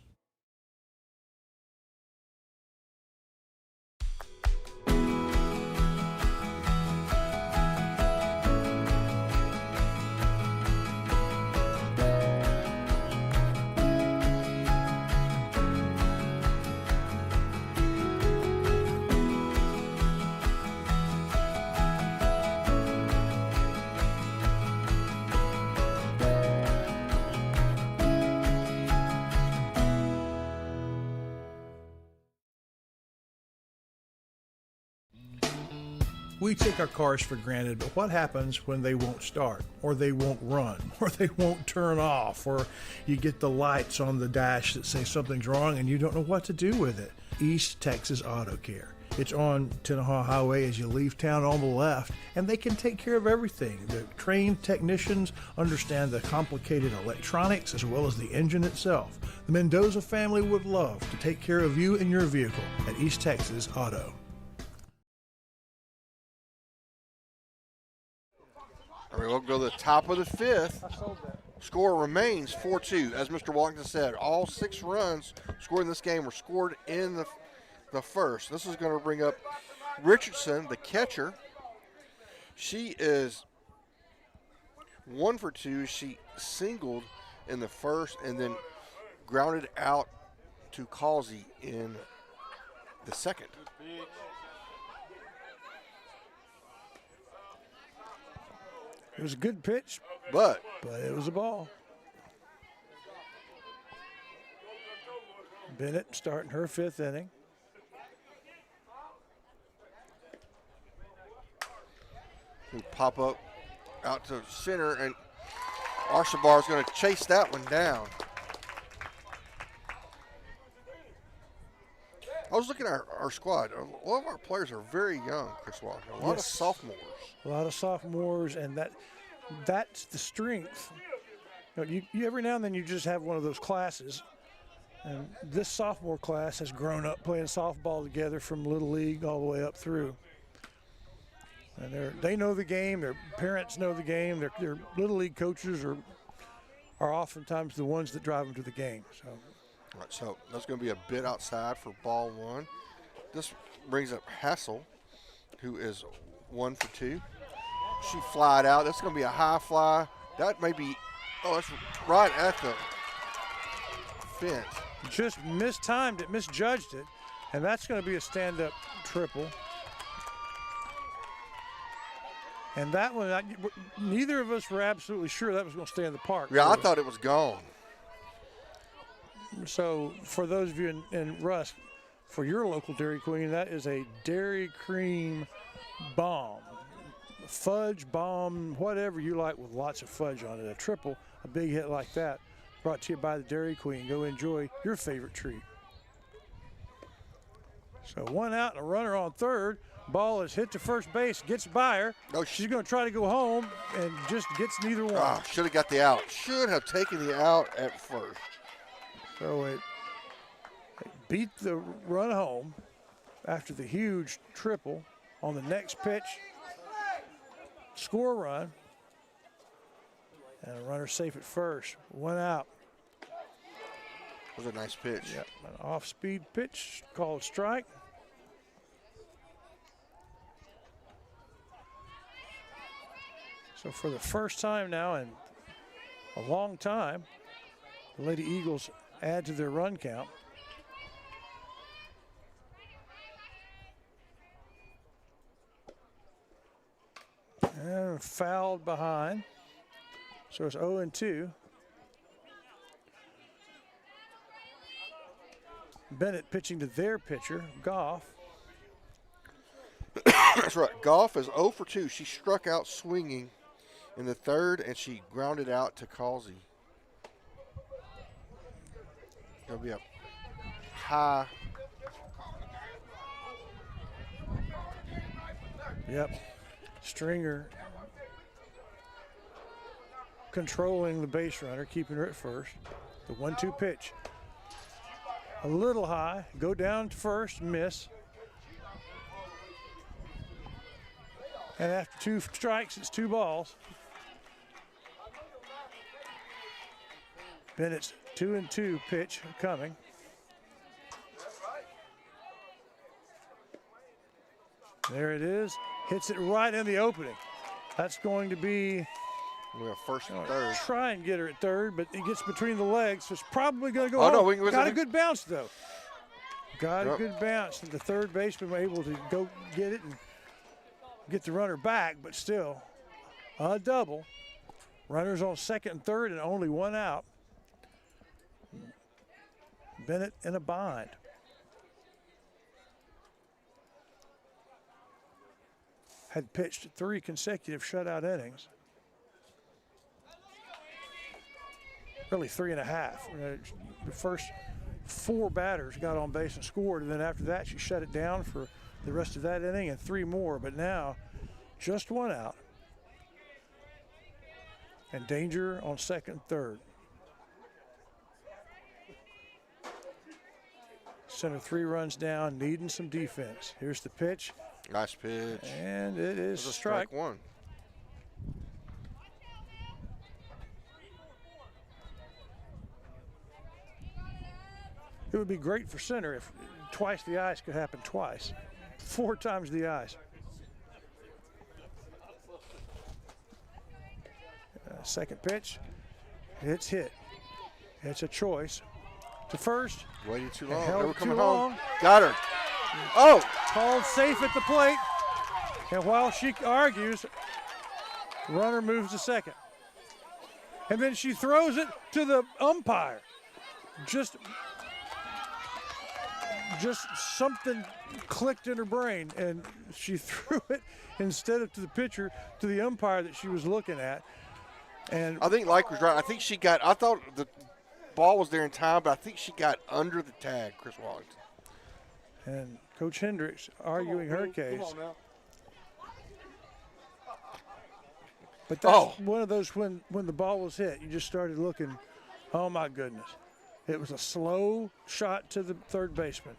We take our cars for granted, but what happens when they won't start, or they won't run, or they won't turn off, or you get the lights on the dash that say something's wrong and you don't know what to do with it? East Texas Auto Care. It's on Tenaha Highway as you leave town on the left, and they can take care of everything. The trained technicians understand the complicated electronics as well as the engine itself. The Mendoza family would love to take care of you and your vehicle at East Texas Auto. All right, we'll go to the top of the 5th. Score remains 4-2. As Mr. Wallington said, all 6 runs scored in this game were scored in the first. This is going to bring up Richardson, the catcher. She is 1 for 2. She singled in the first and then grounded out to Causey in the second. It was a good pitch, But it was a ball. Bennett starting her 5th inning. we pop up out to center, and Arsabar is going to chase that one down. I was looking at our squad. A lot of our players are very young, Chris Walker. A lot of sophomores. A lot of sophomores, and that's the strength. You every now and then you just have one of those classes, and this sophomore class has grown up playing softball together from Little League all the way up through. And they know the game. Their parents know the game. Their Little League coaches are oftentimes the ones that drive them to the game. So. All right, so that's going to be a bit outside for ball 1. This brings up Hassel, who is 1 for 2. She flied out. That's going to be a high fly. That may be, that's right at the fence. Just mistimed it, misjudged it, and that's going to be a stand-up triple. And that one, neither of us were absolutely sure that was going to stay in the park. Yeah, I thought it was gone. So for those of you in Rusk, for your local Dairy Queen, that is a Dairy Cream bomb. Fudge bomb, whatever you like with lots of fudge on it. A triple, a big hit like that, brought to you by the Dairy Queen. Go enjoy your favorite treat. So 1 out and a runner on 3rd. Ball is hit to first base, gets by her. Oh, she's going to try to go home and just gets neither one. Should have got the out. Should have taken the out at first. So it beat the run home after the huge triple on the next pitch. Score run. And a runner safe at first. 1 out. That was a nice pitch. Yep, an off-speed pitch called strike. So for the first time now in a long time, the Lady Eagles add to their run count. And fouled behind. So it's 0-2. Bennett pitching to their pitcher, Goff. That's right. Goff is 0 for 2. She struck out swinging in the 3rd, and she grounded out to Causey. There'll be a high. Yep. Stringer controlling the base runner, keeping her at first. The 1-2 pitch. A little high. Go down to first, miss. And after 2 strikes, it's 2 balls. Bennett's 2-2 pitch coming. There it is. Hits it right in the opening. That's going to be We have first and third. try and get her at 3rd, but it gets between the legs, so it's probably going to go Oh, no, home. we Got a good bounce, though. Got Yep. a good bounce. The 3rd baseman was able to go get it and get the runner back, but still a double. Runners on 2nd and 3rd and only 1 out. Bennett in a bind. Had pitched 3 consecutive shutout innings. Really 3.5. The first 4 batters got on base and scored, and then after that she shut it down for the rest of that inning and 3 more, but now just 1 out. And danger on 2nd and 3rd. Center 3 runs down, needing some defense. Here's the pitch. Nice pitch. And it is It was a strike 1. It would be great for center if twice the ice could happen twice. 4 times the ice. Second pitch, it's hit. It's a choice. To first. Waited too long. Held They were coming too home. long. Got her. Oh! Called safe at the plate. And while she argues, runner moves to second. And then she throws it to the umpire. Just something clicked in her brain, and she threw it instead of to the pitcher, to the umpire that she was looking at. And I think Like was right. I think she got, I thought the ball was there in time, but I think she got under the tag, Chris Wallington. And Coach Hendricks arguing her case. Come on now. But that's one of those when the ball was hit, you just started looking, oh my goodness. It was a slow shot to the third baseman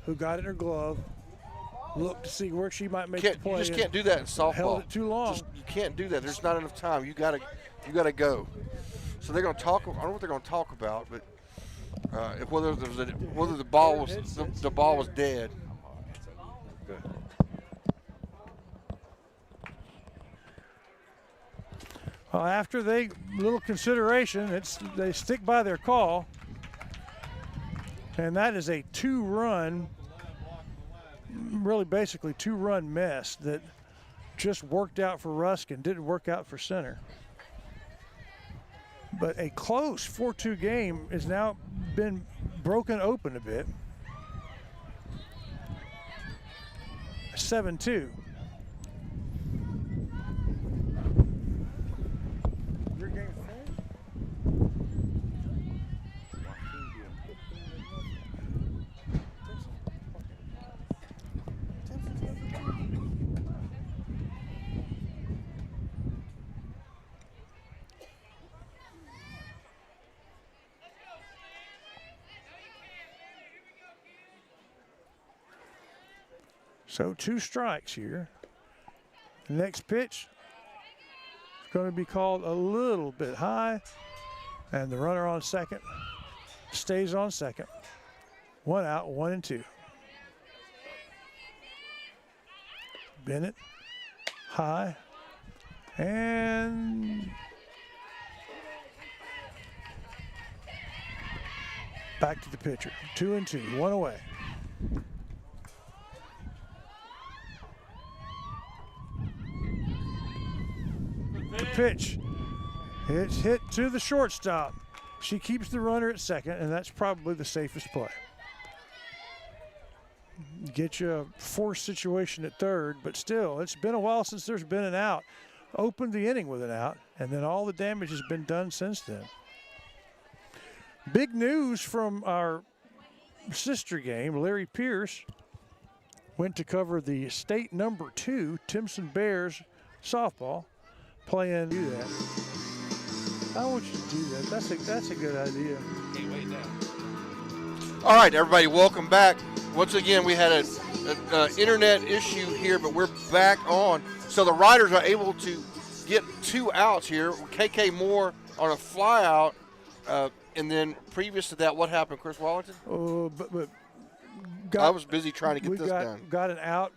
who got in her glove, looked to see where she might make the play. You just can't do that in softball. Held it too long. You can't do that. There's not enough time. You gotta go. So they're going to talk. I don't know what they're going to talk about, but whether the ball was dead. Well, after little consideration, they stick by their call, and that is a two-run, really basically two-run mess that just worked out for Rusk and didn't work out for center. But a close 4-2 game has now been broken open a bit. 7-2. So 2 strikes here. The next pitch is going to be called a little bit high, and the runner on second stays on second. 1 out, 1-2. Bennett high, and back to the pitcher. 2-2, 1 away. Pitch. It's hit to the shortstop. She keeps the runner at second, and that's probably the safest play. Get you a forced situation at third, but still, it's been a while since there's been an out. Opened the inning with an out, and then all the damage has been done since then. Big news from our sister game. Larry Pierce went to cover the state number 2 Timpson Bears softball. Playing, do that. I want you to do that. That's a good idea. Hey, wait now. All right, everybody, welcome back. Once again, we had an internet issue here, but we're back on. So the Riders are able to get 2 outs here. KK Moore on a fly out, and then previous to that, what happened, Chris Wallington? I was busy trying to get this done. Got an out.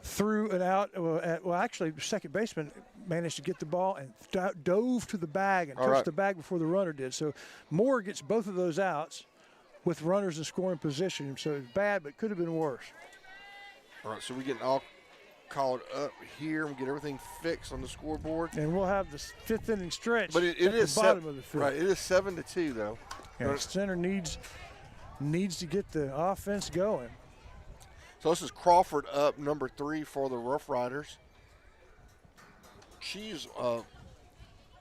Threw it out. Actually, the second baseman managed to get the ball and dove to the bag and touched the bag before the runner did. So Moore gets both of those outs with runners in scoring position. So it's bad, but could have been worse. All right, so we're getting all called up here. We get everything fixed on the scoreboard. And we'll have the 5th inning stretch. But it is the bottom of the 5th. Right, it is 7-2 though. And center needs to get the offense going. So this is Crawford up, number 3 for the Rough Riders. She's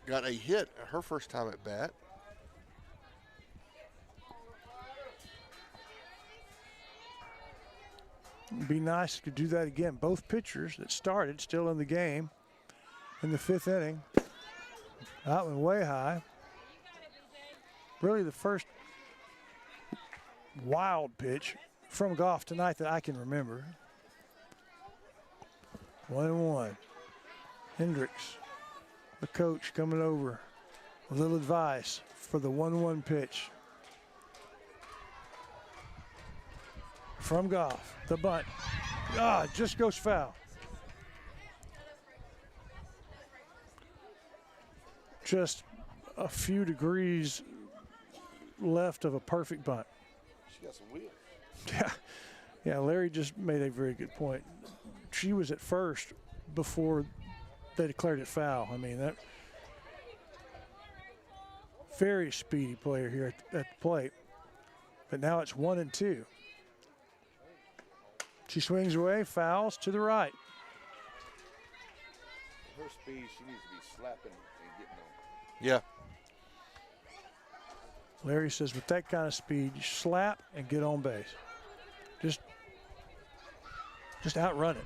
got a hit her first time at bat. It'd be nice to do that again. Both pitchers that started still in the game in the 5th inning. That one way high. Really the first wild pitch from Goff tonight that I can remember. 1-1. Hendricks, the coach, coming over. A little advice for the 1-1 pitch. From Goff, the bunt. Just goes foul. just a few degrees left of a perfect bunt. She got some wheels. Yeah, Larry just made a very good point. She was at first before they declared it foul. I mean, that very speedy player here at the plate. But now it's 1-2. She swings away, fouls to the right. Her speed, she needs to be slapping and getting on. Yeah. Larry says with that kind of speed, you slap and get on base. Just outrun it.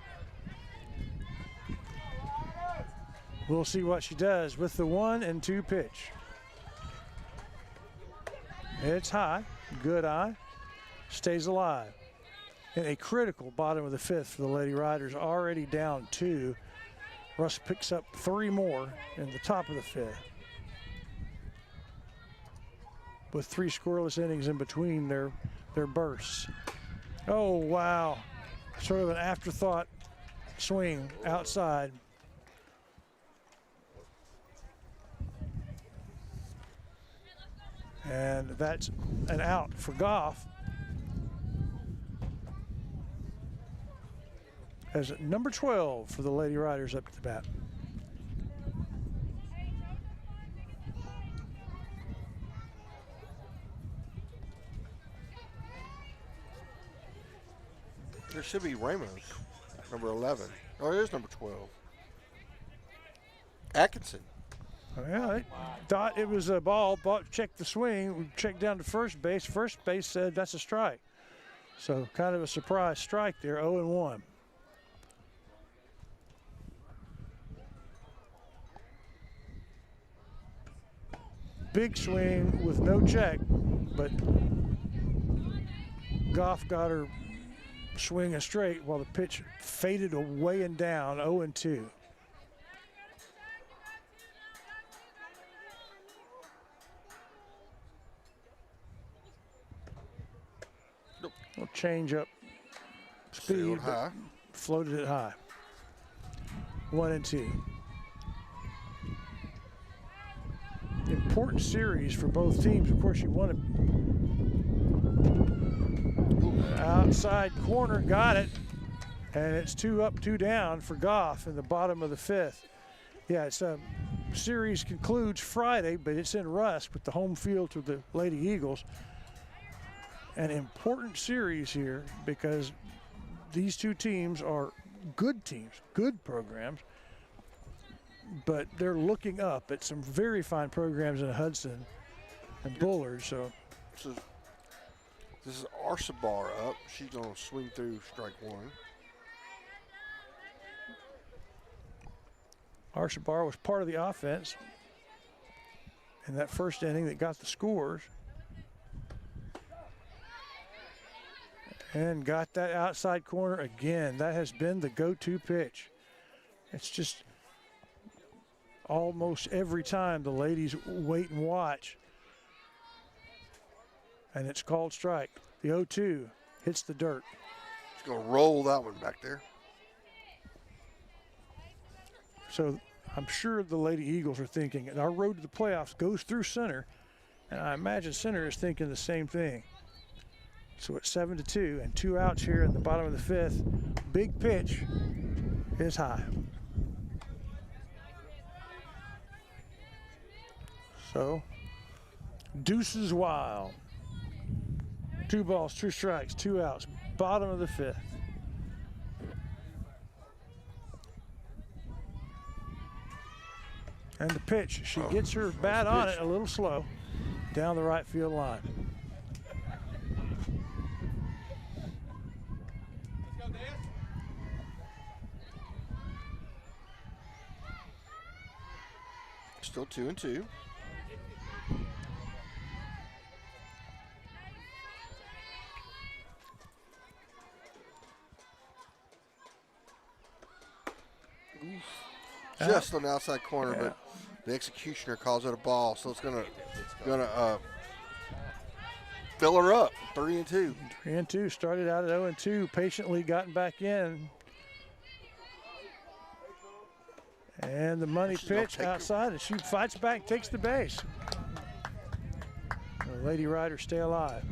We'll see what she does with the 1-2 pitch. It's high, good eye, stays alive. In a critical bottom of the 5th for the Lady Riders, already down 2. Rusk picks up 3 more in the top of the 5th. With 3 scoreless innings in between their bursts. Oh, wow. Sort of an afterthought swing outside. And that's an out for Goff. As number 12 for the Lady Riders up to the bat. There should be Ramos, number 11. Oh, it is number 12. Atkinson. Oh, yeah, I thought it was a ball, checked the swing, checked down to first base. First base said that's a strike. So kind of a surprise strike there, 0-1. Big swing with no check, but Goff got her swinging straight while the pitch faded away and down, 0-2. We'll change up speed, Sailed but high. floated it high. 1-2. Important series for both teams. Of course, you want it. Outside corner, got it. And it's 2 up, 2 down for Goff in the bottom of the 5th. Yeah, it's a series concludes Friday, but it's in Rusk with the home field to the Lady Eagles. An important series here because these two teams are good teams, good programs, but they're looking up at some very fine programs in Hudson and Bullard. So this is Arsabar up. She's going to swing through strike 1. Arsabar was part of the offense in that first inning that got the scores. And got that outside corner again. That has been the go-to pitch. It's just almost every time the ladies wait and watch. And it's called strike. The 0-2 hits the dirt. She's going to roll that one back there. So I'm sure the Lady Eagles are thinking, and our road to the playoffs goes through center. And I imagine center is thinking the same thing. So it's 7-2 and 2 outs here in the bottom of the 5th. Big pitch is high. So deuces wild. 2 balls, 2 strikes, 2 outs. Bottom of the 5th. And the pitch, she gets her bat on it a little slow down the right field line. Still 2-2. Just on the outside corner, but the executioner calls it a ball, so it's gonna fill her up. 3-2. 3-2. Started out at 0-2. Patiently gotten back in. And the money pitch outside, and she fights back, takes the base. The Lady Riders stay alive.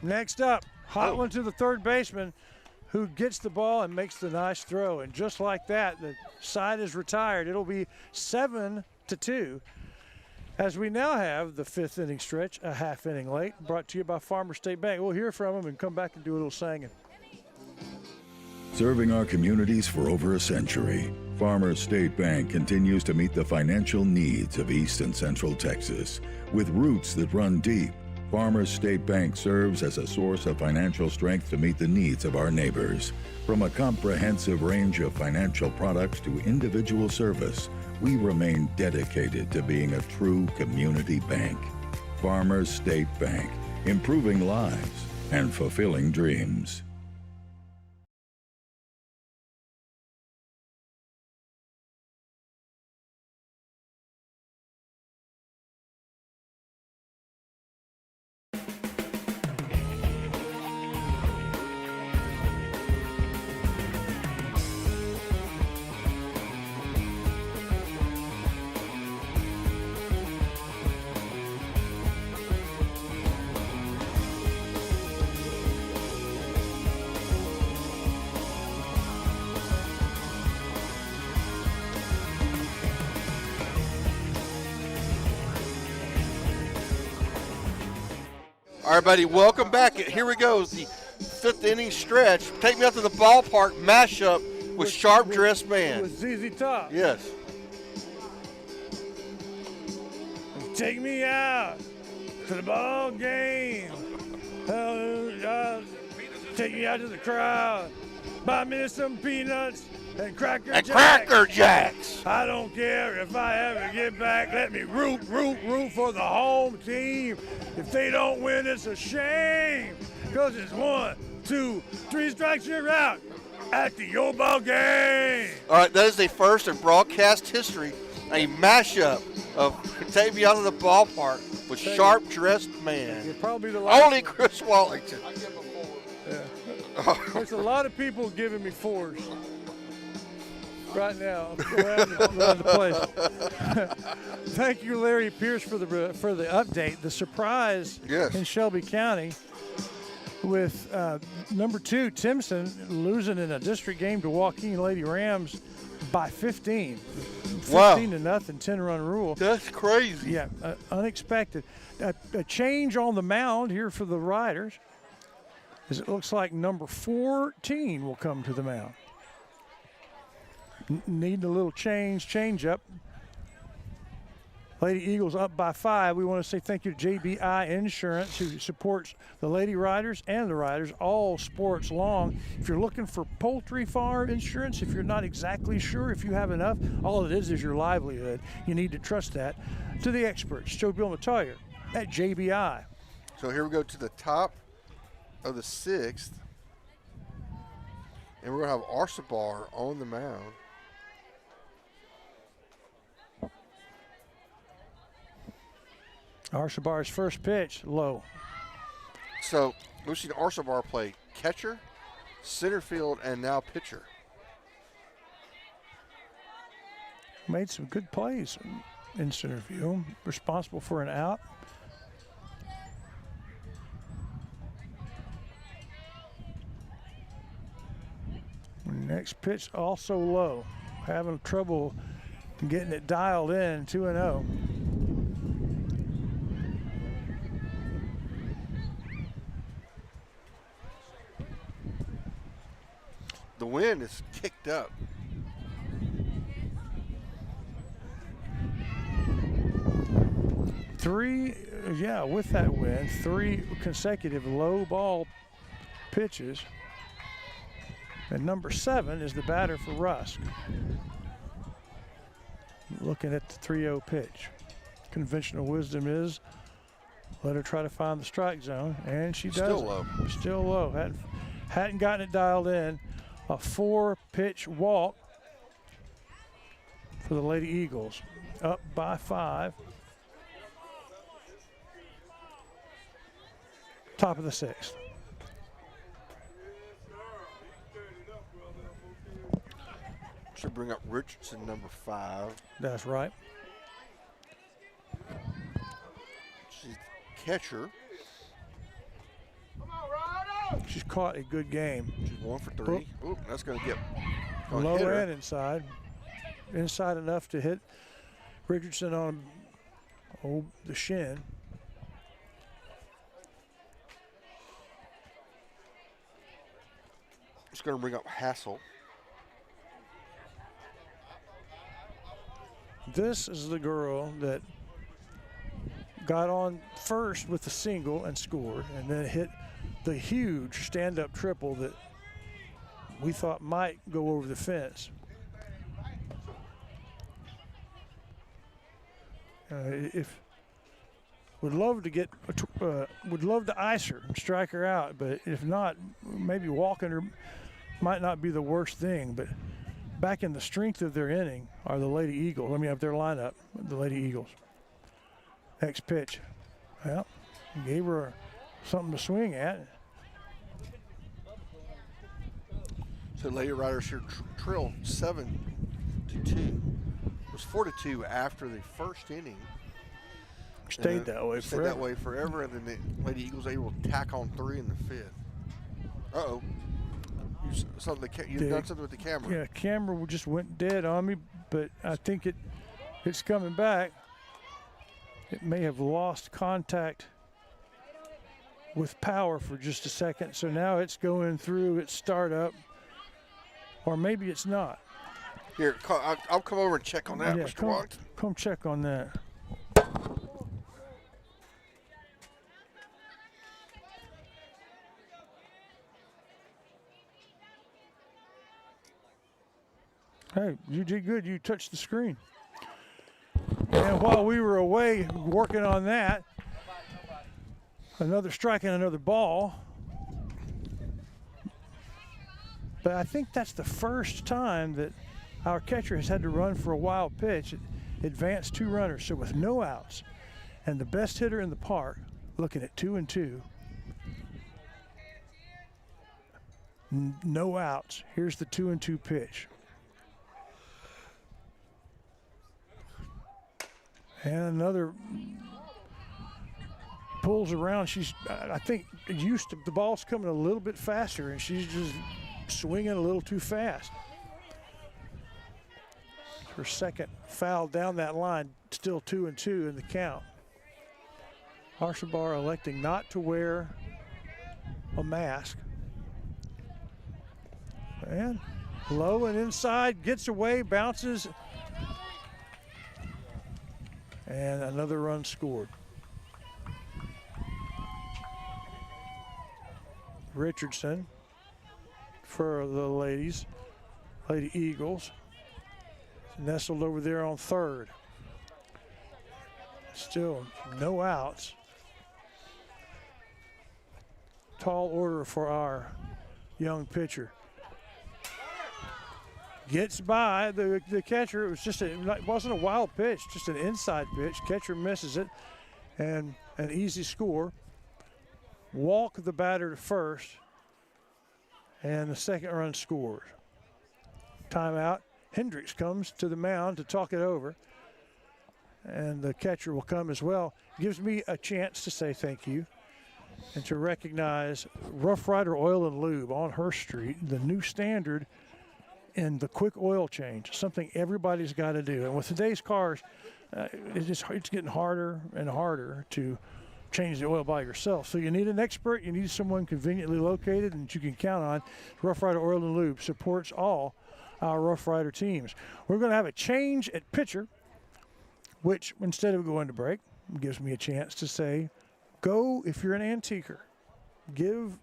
Next up, hot one to the third baseman, who gets the ball and makes the nice throw. And just like that, the side is retired. It'll be 7-2 as we now have the fifth inning stretch, a half inning late, brought to you by Farmer State Bank. We'll hear from them and come back and do a little singing. Serving our communities for over a century, Farmer State Bank continues to meet the financial needs of East and Central Texas. With roots that run deep, Farmers State Bank serves as a source of financial strength to meet the needs of our neighbors. From a comprehensive range of financial products to individual service, we remain dedicated to being a true community bank. Farmers State Bank, improving lives and fulfilling dreams. All right, buddy, welcome back. Here we go. The fifth inning stretch. Take me out to the ballpark mashup with Sharp Dressed Man. With ZZ Top. Yes. Take me out to the ball game. Take me out to the crowd. Buy me some peanuts and Cracker Jacks. Cracker Jacks. I don't care if I ever get back. Let me root for the home team. If they don't win, it's a shame. Because it's 1, 2, 3 strikes, you're out at the Yo Ball game. All right, that is the first in broadcast history, a mashup of Take Me Out of the Ballpark with Sharp Dressed Man. You're probably the last Only Chris Wallington. Yeah. There's a lot of people giving me 4s right now around the place. Thank you, Larry Pierce, for the update. The surprise in Shelby County with number 2 Timpson losing in a district game to Joaquin Lady Rams by 15. 15 to nothing, 10-run rule. That's crazy. Yeah, unexpected. A change on the mound here for the Riders, as it looks like number 14 will come to the mound. Need a little change up. Lady Eagles up by 5. We want to say thank you to JBI Insurance, who supports the Lady Riders and the Riders all sports long. If you're looking for poultry farm insurance, if you're not exactly sure if you have enough, all it is your livelihood. You need to trust that to the experts. Joe Bill Matoyer at JBI. So here we go to the top of the 6th, and we're going to have Arsabar on the mound. Arsabar's first pitch, low. So we've seen Arsabar play catcher, center field, and now pitcher. Made some good plays in center field. Responsible for an out. Next pitch also low. Having trouble getting it dialed in, 2-0. The wind is kicked up. With that wind, 3 consecutive low ball pitches. And number 7 is the batter for Rusk. Looking at the 3-0 pitch. Conventional wisdom is let her try to find the strike zone, and she does. Still low. Still low. Hadn't gotten it dialed in. A 4-pitch walk. for the Lady Eagles, up by 5. Top of the 6th. Should bring up Richardson, number 5. That's right. She's catcher. She's caught a good game. She's 1 for 3. Oop, that's going to get Low hit her. and inside. Inside enough to hit Richardson on the shin. It's going to bring up Hassel. This is the girl that got on first with the single and scored, and then hit the huge stand-up triple that we thought might go over the fence. If would love to get, would love to ice her and strike her out, but if not, maybe walking her might not be the worst thing. But back in the strength of their inning are the Lady Eagles. I mean, of their lineup, the Lady Eagles. Next pitch, well, gave her something to swing at. So Lady Riders here trail 7-2. It was 4-2 after the first inning. Stayed that way Stayed forever. that way forever, and then the Lady Eagles able to tack on 3 in the 5th. Uh-oh. You've done something with the camera. Yeah, camera just went dead on me, but I think it's coming back. It may have lost contact with power for just a second, so now it's going through its startup, or maybe it's not. Here, I'll come over and check on that, Yeah, Mr. Watt. come check on that. Hey, you did good. You touched the screen. And while we were away working on that, another strike and another ball. But I think that's the first time that our catcher has had to run for a wild pitch. It advanced 2 runners, so with no outs. And the best hitter in the park, looking at 2-2. No outs. Here's the 2-2 pitch. And another pulls around. She's, I think, used to the ball's coming a little bit faster, and she's just swinging a little too fast. Her second foul down that line, still 2-2 in the count. Harshabar electing not to wear a mask. And low and inside, gets away, bounces. And another run scored. Richardson for the Lady Eagles. Nestled over there on third. Still no outs. Tall order for our young pitcher. Gets by the catcher. It was just it wasn't a wild pitch, just an inside pitch. Catcher misses it, and an easy score. Walk the batter to first, and the second run scores. Timeout. Hendricks comes to the mound to talk it over, and the catcher will come as well. Gives me a chance to say thank you and to recognize Rough Rider Oil and Lube on Hurst Street, the new standard in the quick oil change, something everybody's got to do. And with today's cars, it's getting harder and harder to change the oil by yourself. So you need an expert. You need someone conveniently located and that you can count on. Rough Rider Oil and Lube supports all our Rough Rider teams. We're going to have a change at pitcher, which instead of going to break, gives me a chance to say, go if you're an antiquer. Give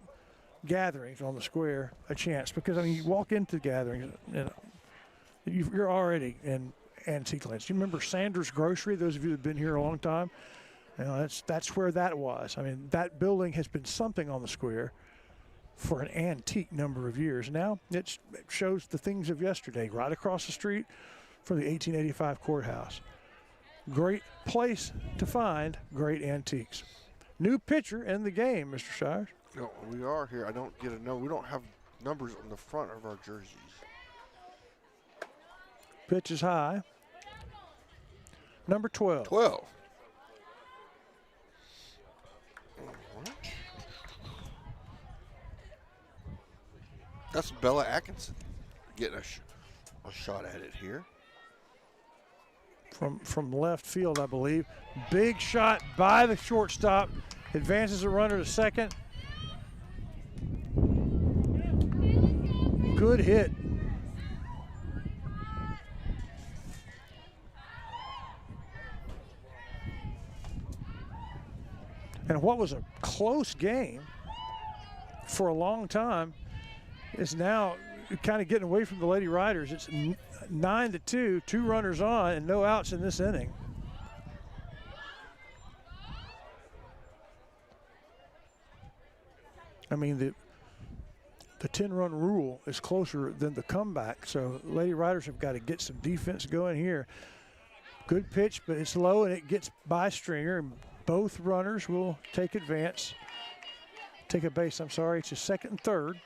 gatherings on the square a chance, because I mean, you walk into gatherings and you're already in antique lands. Do you remember Sanders Grocery? Those of you that have been here a long time, you know, that's where that was. I mean, that building has been something on the square for an antique number of years. Now it shows the things of yesterday. Right across the street for the 1885 courthouse. Great place to find great antiques. New pitcher in the game, Mr. Shires. No, we are here. I don't get a number. We don't have numbers on the front of our jerseys. Pitch is high. Number 12. 12. That's Bella Atkinson getting a shot at it here. From left field, I believe. Big shot by the shortstop. Advances the runner to second. Good hit. And what was a close game for a long time is now kind of getting away from the Lady Riders. It's 9-2, 2 runners on, and no outs in this inning. I mean, the 10-run rule is closer than the comeback, so Lady Riders have got to get some defense going here. Good pitch, but it's low, and it gets by Stringer, and both runners will take a base, to second and third.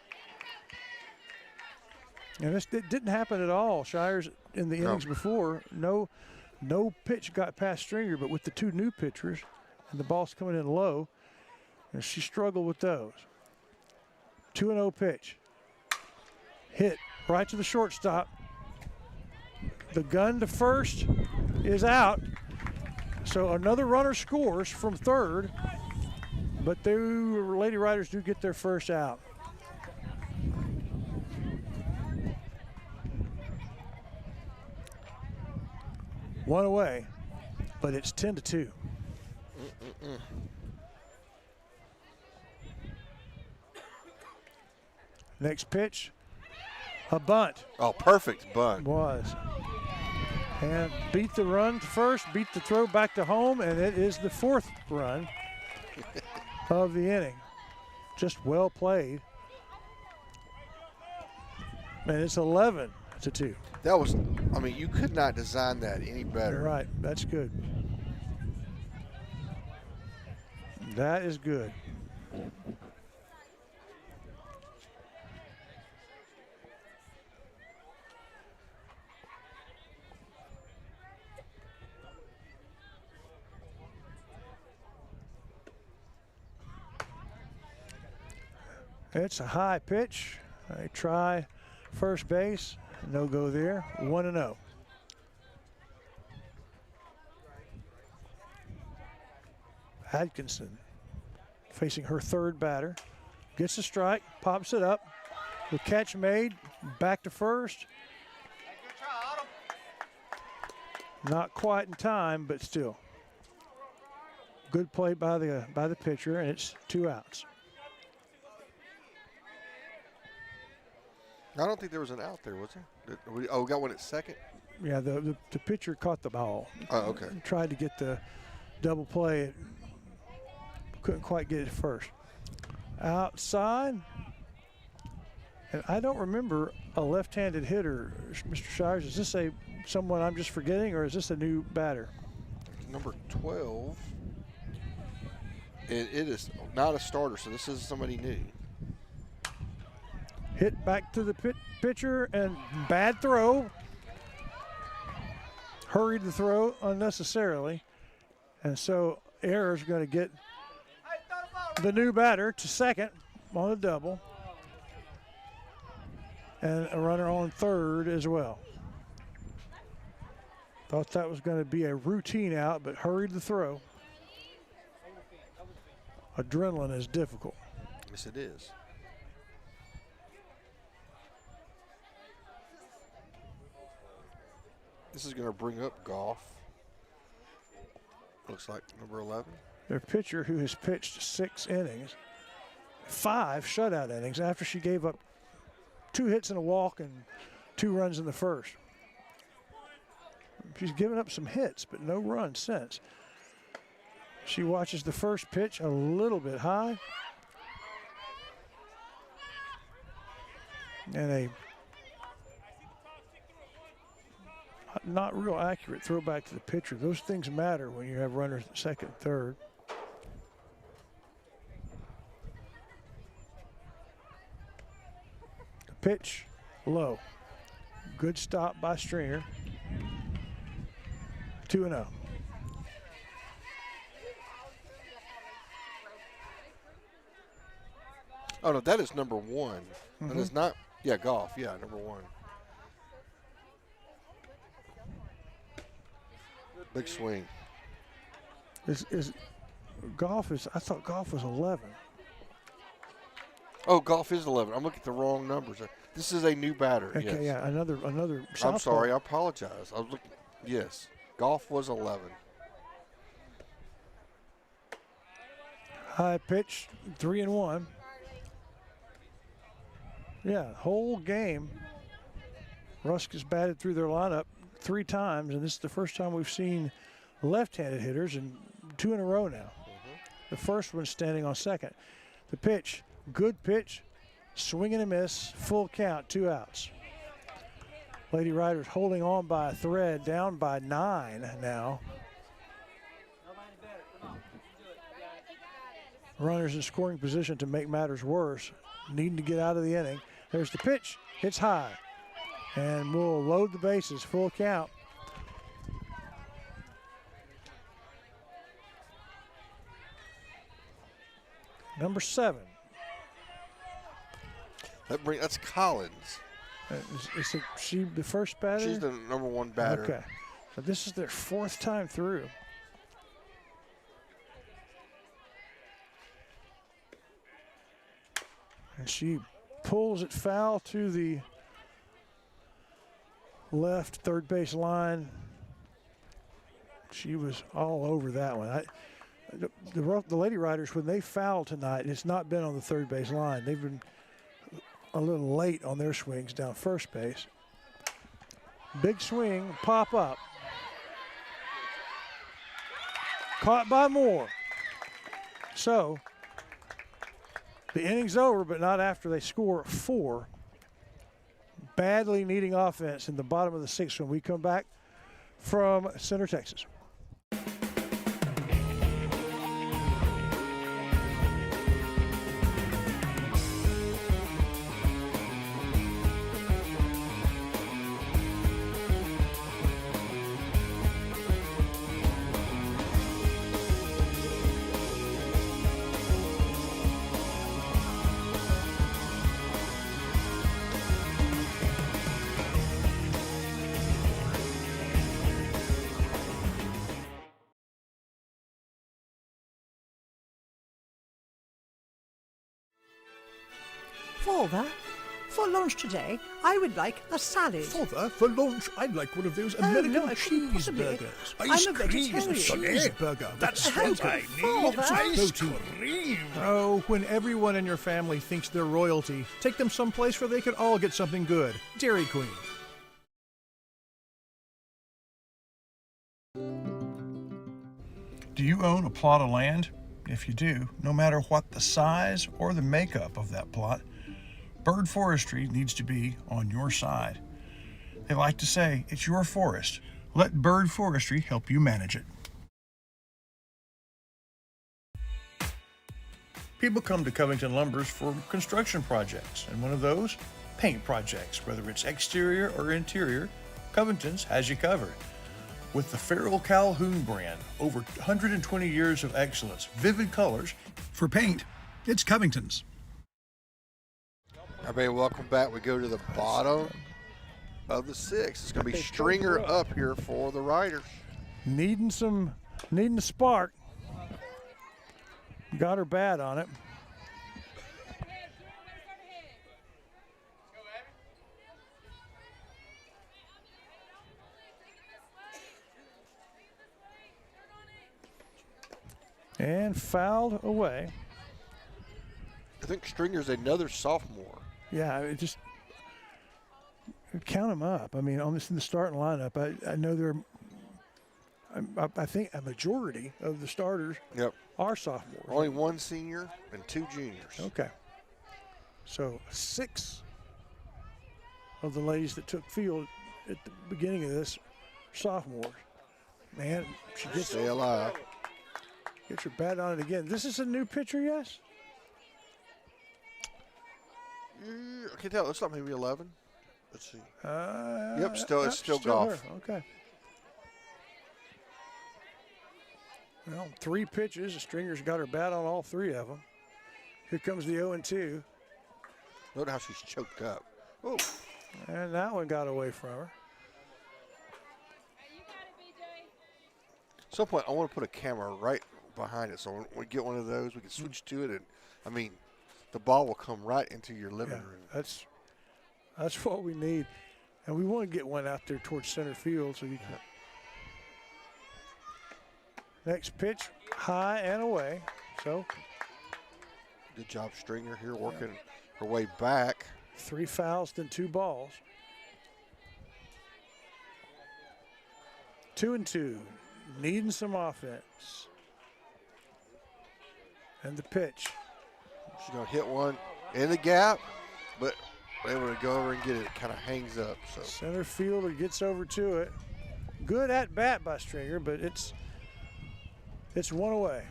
And it didn't happen at all, Shires, in the innings before. No pitch got past Stringer, but with the 2 new pitchers and the ball's coming in low, and she struggled with those. 2-0 pitch. Hit right to the shortstop. The gun to first is out. So another runner scores from third, but the Lady Riders do get their first out. One away, but it's 10-2. Next pitch, a bunt. Oh, perfect bunt. Was. And beat the run to first, beat the throw back to home, and it is the 4th run of the inning. Just well played. And it's 11-2. That was, I mean, you could not design that any better. You're right, that's good. That is good. It's a high pitch. They try first base. No go there. 1-0. Atkinson facing her 3rd batter. Gets a strike, pops it up. The catch made. Back to first. Not quite in time, but still. Good play by the pitcher, and it's 2 outs. I don't think there was an out there, was there? We got one at second? Yeah, the pitcher caught the ball. Oh, okay. Tried to get the double play. Couldn't quite get it first. Outside. And I don't remember a left-handed hitter, Mr. Shires. Is this someone I'm just forgetting, or is this a new batter? Number 12. It is not a starter, so this is somebody new. Hit back to the pitcher, and bad throw. Hurried the throw unnecessarily. And so Error's going to get the new batter to second on a double. And a runner on third as well. Thought that was going to be a routine out, but hurried the throw. Adrenaline is difficult. Yes, it is. This is going to bring up Goff. Looks like number 11. Their pitcher, who has pitched 6 innings, 5 shutout innings after she gave up 2 hits and a walk and 2 runs in the first. She's given up some hits, but no runs since. She watches the first pitch a little bit high. And not real accurate throw back to the pitcher. Those things matter when you have runners at second, third. The pitch low. Good stop by Stringer. 2-0. Oh, no, that is number one. That is not, yeah, golf. Yeah, number one. Big swing. Golf is, I thought golf was 11. Oh, golf is 11. I'm looking at the wrong numbers. This is a new batter. Okay, yes. yeah, another I'm sorry. I apologize. I was looking. Yes, golf was 11. High pitch, 3-1. Yeah, whole game. Rusk has batted through their lineup 3 times, and this is the first time we've seen left-handed hitters, and 2 in a row now. The first one standing on second. The pitch, good pitch, swing and a miss, full count, 2 outs. Lady Riders holding on by a thread, down by 9 now. Runners in scoring position to make matters worse, needing to get out of the inning. There's the pitch, hits high, and we'll load the bases, full count. Number 7. That's Collins. Is she the first batter? She's the number 1 batter. Okay. So this is their 4th time through. And she pulls it foul to the left third base line. She was all over that one. The Lady Riders, when they foul tonight, it's not been on the third base line. They've been a little late on their swings down first base. Big swing, pop up. Caught by Moore. So the inning's over, but not after they score 4. Badly needing offense in the bottom of the 6th when we come back from Center, Texas. Father, for lunch today, I would like a salad. Father, for lunch, I'd like one of those American cheeseburgers. I'm a vegetarian. Cheeseburger. That's what I need. Father. Cream. Oh, when everyone in your family thinks they're royalty, take them someplace where they could all get something good. Dairy Queen. Do you own a plot of land? If you do, no matter what the size or the makeup of that plot, Bird Forestry needs to be on your side. They like to say, it's your forest. Let Bird Forestry help you manage it. People come to Covington Lumbers for construction projects, and one of those, paint projects. Whether it's exterior or interior, Covington's has you covered. With the Farrell Calhoun brand, over 120 years of excellence, vivid colors. For paint, it's Covington's. Everybody, welcome back. We go to the bottom of the 6th. It's going to be Stringer up here for the Riders. Needing a spark. Got her bat on it. And fouled away. I think Stringer's another sophomore. Yeah, it just count them up. I mean, in the starting lineup, I know I think a majority of the starters are sophomores. Only 1 senior and 2 juniors. Okay. So 6 of the ladies that took field at the beginning of this sophomores. Man, she gets Stay alive. Gets her bat on it again. This is a new pitcher, yes? I can tell. It looks like maybe 11. Let's see. Yep, it's still Goff. Her. Okay. Well, 3 pitches. The Stringer's got her bat on all 3 of them. Here comes the 0-2. Note how she's choked up. Oh. And that one got away from her. At some point, I want to put a camera right behind it, so when we get one of those, we can switch to it, and I mean, the ball will come right into your living room. That's what we need, and we want to get one out there towards center field so you can. Next pitch, high and away. So good job, Stringer here working her way back. 3 fouls, then 2 balls. 2-2, needing some offense. And the pitch. She's going to hit one in the gap, but able to go over and get it. It kind of hangs up. So center fielder gets over to it. Good at bat by Stringer, but it's one away.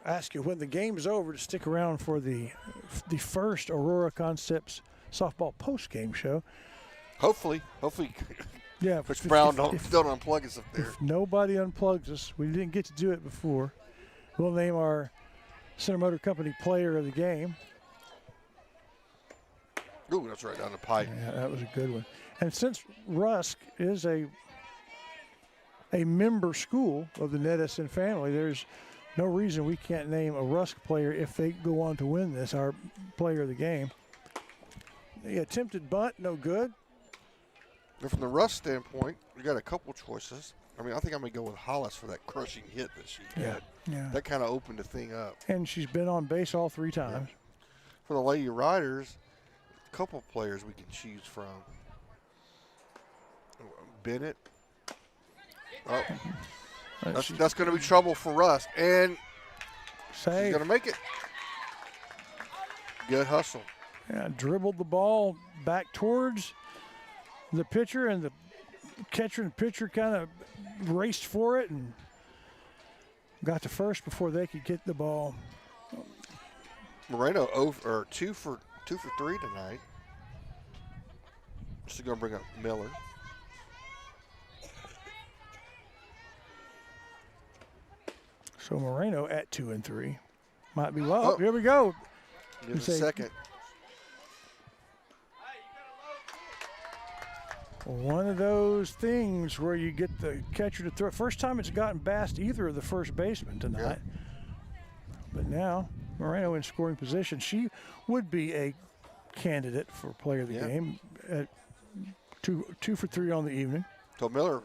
Ask you when the game is over to stick around for the first Aurora Concepts softball post-game show. Hopefully. Yeah. Coach Brown don't unplug us up there. If nobody unplugs us, we didn't get to do it before. We'll name our Center Motor Company player of the game. Ooh, that's right down the pipe. Yeah, that was a good one. And since Rusk is a member school of the NetSN family, there's no reason we can't name a Rusk player if they go on to win this, our player of the game. The attempted bunt, no good. And from the Rusk standpoint, we got a couple choices. I mean, I think I'm going to go with Hollis for that crushing hit that she had. Yeah. That kind of opened the thing up. And she's been on base all 3 times. Yeah. For the Lady Riders, a couple players we can choose from. Bennett. Oh, that's going to be trouble for Rusk. And she's going to make it. Good hustle. Yeah, dribbled the ball back towards the pitcher, and the catcher and pitcher kind of raced for it and got to first before they could get the ball. Moreno 2 for 3 tonight. She's going to bring up Miller. So Moreno at 2-3. Might be low. Here we go. Give it a second. One of those things where you get the catcher to throw. First time it's gotten past either of the first basemen tonight. Yeah. But now Moreno in scoring position. She would be a candidate for player of the game at 2 for 3 on the evening. So Miller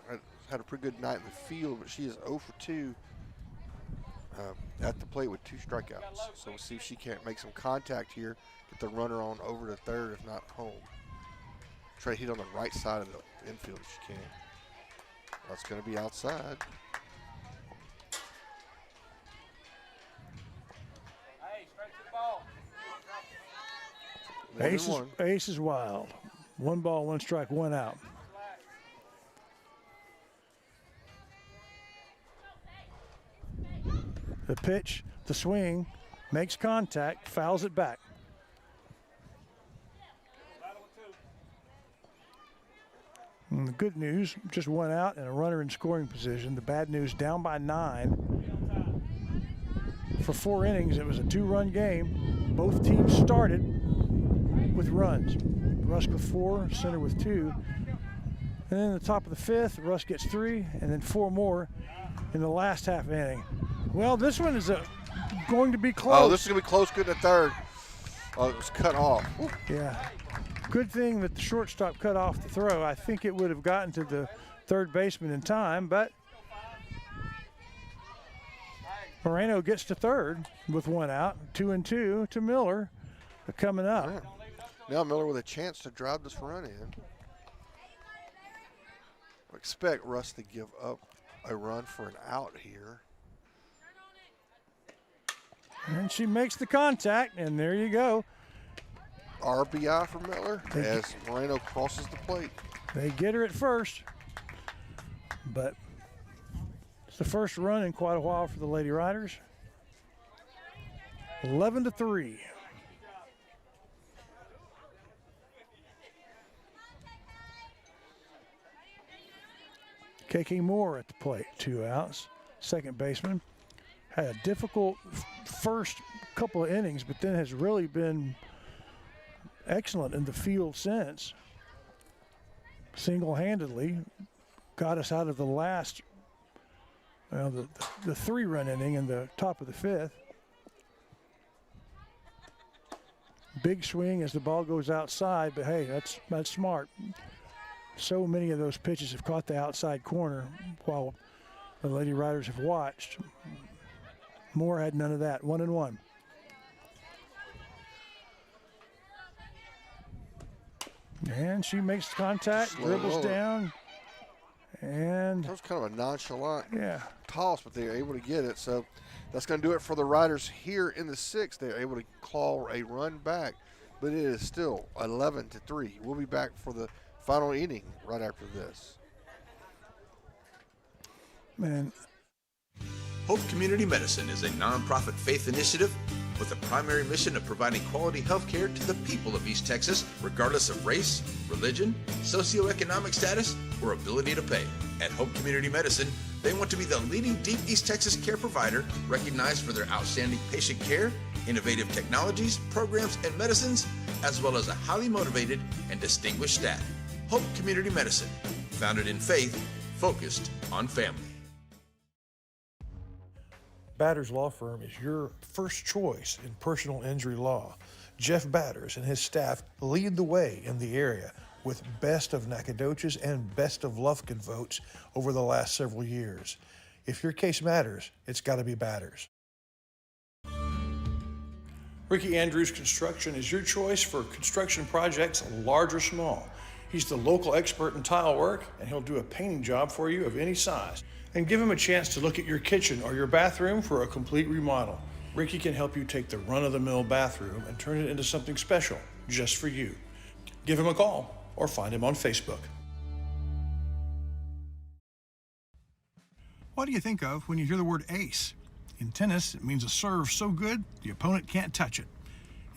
had a pretty good night in the field, but she is 0 for 2 at the plate with 2 strikeouts. So we'll see if she can't make some contact here, get the runner on over to third, if not home. Try to hit on the right side of the infield if she can. That's going to be outside. Ace is wild. 1 ball, 1 strike, 1 out. The pitch, the swing, makes contact, fouls it back. And the good news, just 1 out and a runner in scoring position. The bad news, down by 9. For 4 innings, it was a 2-run game. Both teams started with runs. Rusk with 4, Center with 2. And then in the top of the 5th, Rusk gets 3, and then 4 more in the last half inning. Well, this one is going to be close. Oh, this is going to be close. Good in the third. Oh, it was cut off. Woo. Yeah. Good thing that the shortstop cut off the throw. I think it would have gotten to the third baseman in time, but Moreno gets to third with 1 out. 2-2 to Miller coming up. Yeah. Now Miller with a chance to drive this run in. I expect Russ to give up a run for an out here. And she makes the contact, and there you go. RBI for Miller as Moreno crosses the plate. They get her at first, but it's the first run in quite a while for the Lady Riders. 11-3. KK Moore at the plate, 2 outs. Second baseman. Had a difficult first couple of innings, but then has really been excellent in the field since. Single-handedly got us out of the last, well, the 3-run inning in the top of the 5th. Big swing as the ball goes outside, but hey, that's smart. So many of those pitches have caught the outside corner while the Lady Riders have watched. Moore had none of that. 1-1. And she makes contact, dribbles down, and that was kind of a nonchalant yeah, toss, but they were able to get it. So that's going to do it for the Riders here in the 6th. They're able to claw a run back, but it is still 11-3. We'll be back for the final inning right after this. man, Hope Community Medicine is a nonprofit faith initiative with a primary mission of providing quality health care to the people of East Texas, regardless of race, religion, socioeconomic status, or ability to pay. At Hope Community Medicine, they want to be the leading deep East Texas care provider recognized for their outstanding patient care, innovative technologies, programs, and medicines, as well as a highly motivated and distinguished staff. Hope Community Medicine, founded in faith, focused on family. Batters Law Firm is your first choice in personal injury law. Jeff Batters and his staff lead the way in the area with Best of Nacogdoches and Best of Lufkin votes over the last several years. If your case matters, it's got to be Batters. Ricky Andrews Construction is your choice for construction projects, large or small. He's the local expert in tile work, and he'll do a painting job for you of any size. And give him a chance to look at your kitchen or your bathroom for a complete remodel. Ricky can help you take the run-of-the-mill bathroom and turn it into something special just for you. Give him a call or find him on Facebook. What do you think of when you hear the word ace? In tennis, it means a serve so good the opponent can't touch it.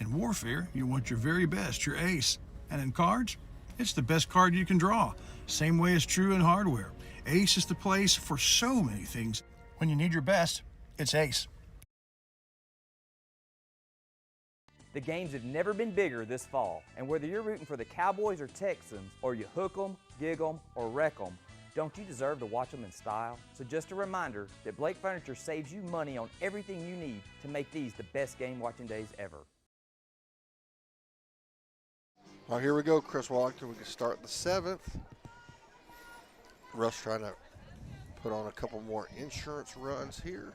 In warfare, you want your very best, your ace. And in cards, it's the best card you can draw. Same way is true in hardware. Ace is the place for so many things. When you need your best, it's Ace. The games have never been bigger this fall, and whether you're rooting for the Cowboys or Texans, or you hook 'em, gig 'em, or wreck 'em, don't you deserve to watch them in style? So just a reminder that Blake Furniture saves you money on everything you need to make these the best game watching days ever. Well, here we go, Chris Wallington. We can start the 7th. Russ trying to put on a couple more insurance runs here.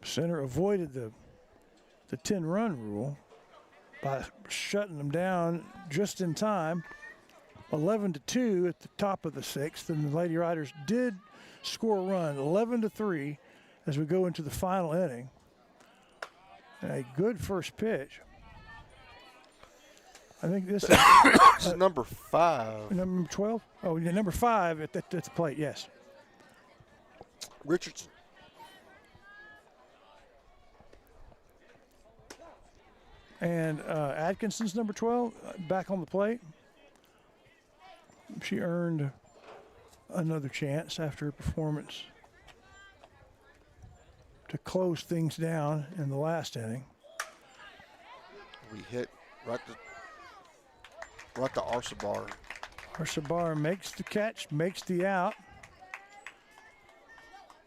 Center avoided the 10-run rule by shutting them down just in time. 11-2 at the top of the 6th, and the Lady Riders did score a run, 11-3, as we go into the final inning. And a good first pitch. I think this is number 5. Number 12? Oh, yeah, number 5 at the plate, yes. Richardson. And Atkinson's number 12 back on the plate. She earned another chance after her performance to close things down in the last inning. We hit right to Arsabar. Arsabar makes the catch, makes the out.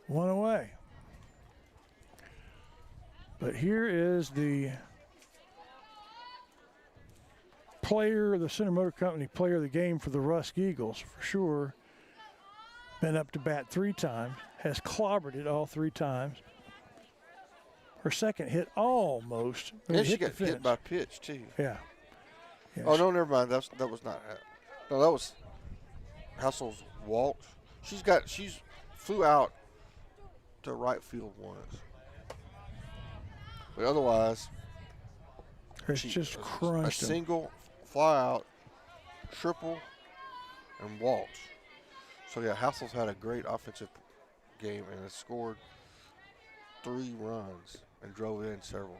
One away. But here is the player, the Center Motor Company player of the game for the Rusk Eagles, for sure. Been up to bat 3 times, has clobbered it all 3 times. Her second hit almost. And she got hit by pitch, too. Yeah. Oh, no, never mind. That was not. No, that was Hassel's walk. She's flew out to right field once. But otherwise, It's just crunched a him. single, fly out, triple, and waltz. So yeah, Hassel's had a great offensive game and has scored 3 runs and drove in several.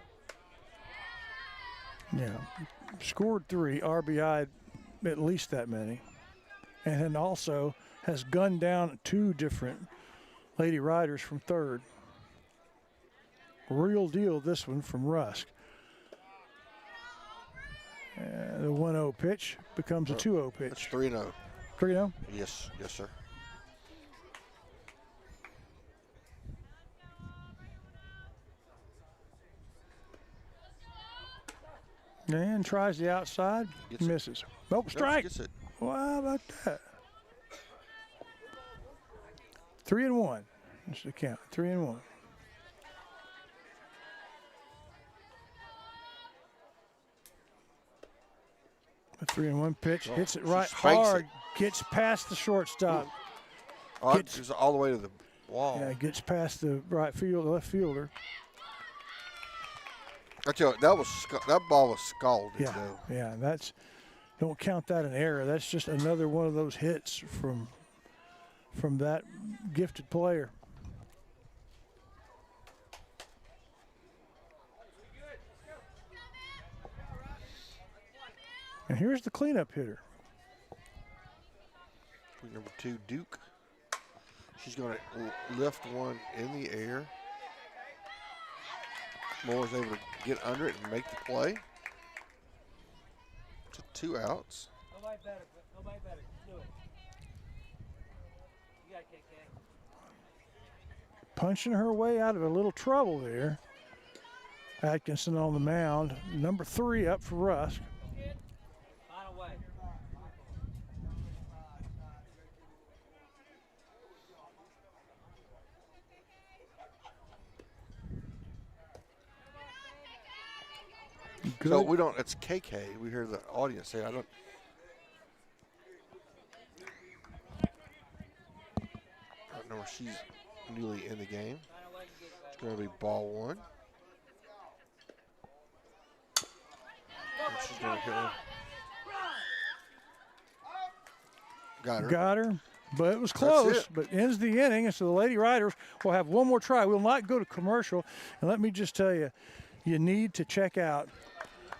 Yeah, scored 3, RBI at least that many, and then also has gunned down 2 different Lady Riders from third. Real deal, this one from Rusk. And the 1-0 pitch becomes a 2-0 pitch. It's 3-0. 3-0? Yes, sir. And tries the outside, misses. Nope, strike. Gets it. Well, how about that? 3-1. That's the count. 3-1. A 3-1 pitch, hits it right hard, gets past the shortstop. Oh, it's all the way to the wall. Yeah, gets past the left fielder. I tell you, that ball was scalded. Yeah, though. yeah, don't count that an error. That's just another one of those hits from that gifted player. And here's the cleanup hitter. Number 2, Duke. She's going to lift one in the air. Moore's able to get under it and make the play. To 2 outs. Nobody better. Do it. You got KK. Punching her way out of a little trouble there. Atkinson on the mound. Number 3 up for Rusk. Final way. Good. So we don't, it's KK. We hear the audience say, I don't know where she's newly in the game. It's going to be ball 1. And she's going to hit her. Got her. But it was close, but ends the inning, and so the Lady Riders will have one more try. We'll not go to commercial, and let me just tell you, you need to check out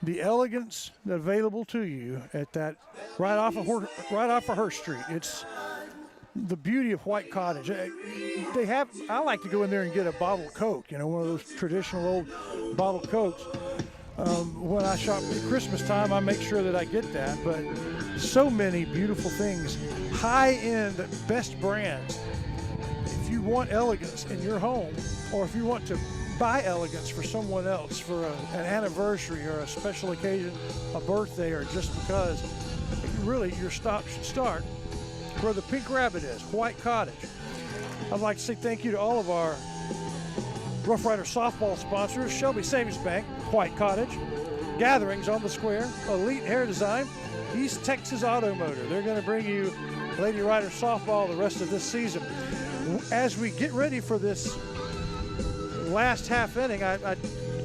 the elegance available to you at that right off of Hurst Street. It's the beauty of White Cottage. I like to go in there and get a bottle of Coke, one of those traditional old bottle Cokes. When I shop at Christmas time, I make sure that I get that. But so many beautiful things, high-end, best brands. If you want elegance in your home, or if you want to buy elegance for someone else for an anniversary or a special occasion, a birthday, or just because, really your stop should start where the Pink Rabbit is, White Cottage. I'd like to say thank you to all of our Rough Rider softball sponsors: Shelby Savings Bank, White Cottage, Gatherings on the Square, Elite Hair Design, East Texas Auto Motor. They're going to bring you Lady Rider softball the rest of this season. As we get ready for this last half inning, I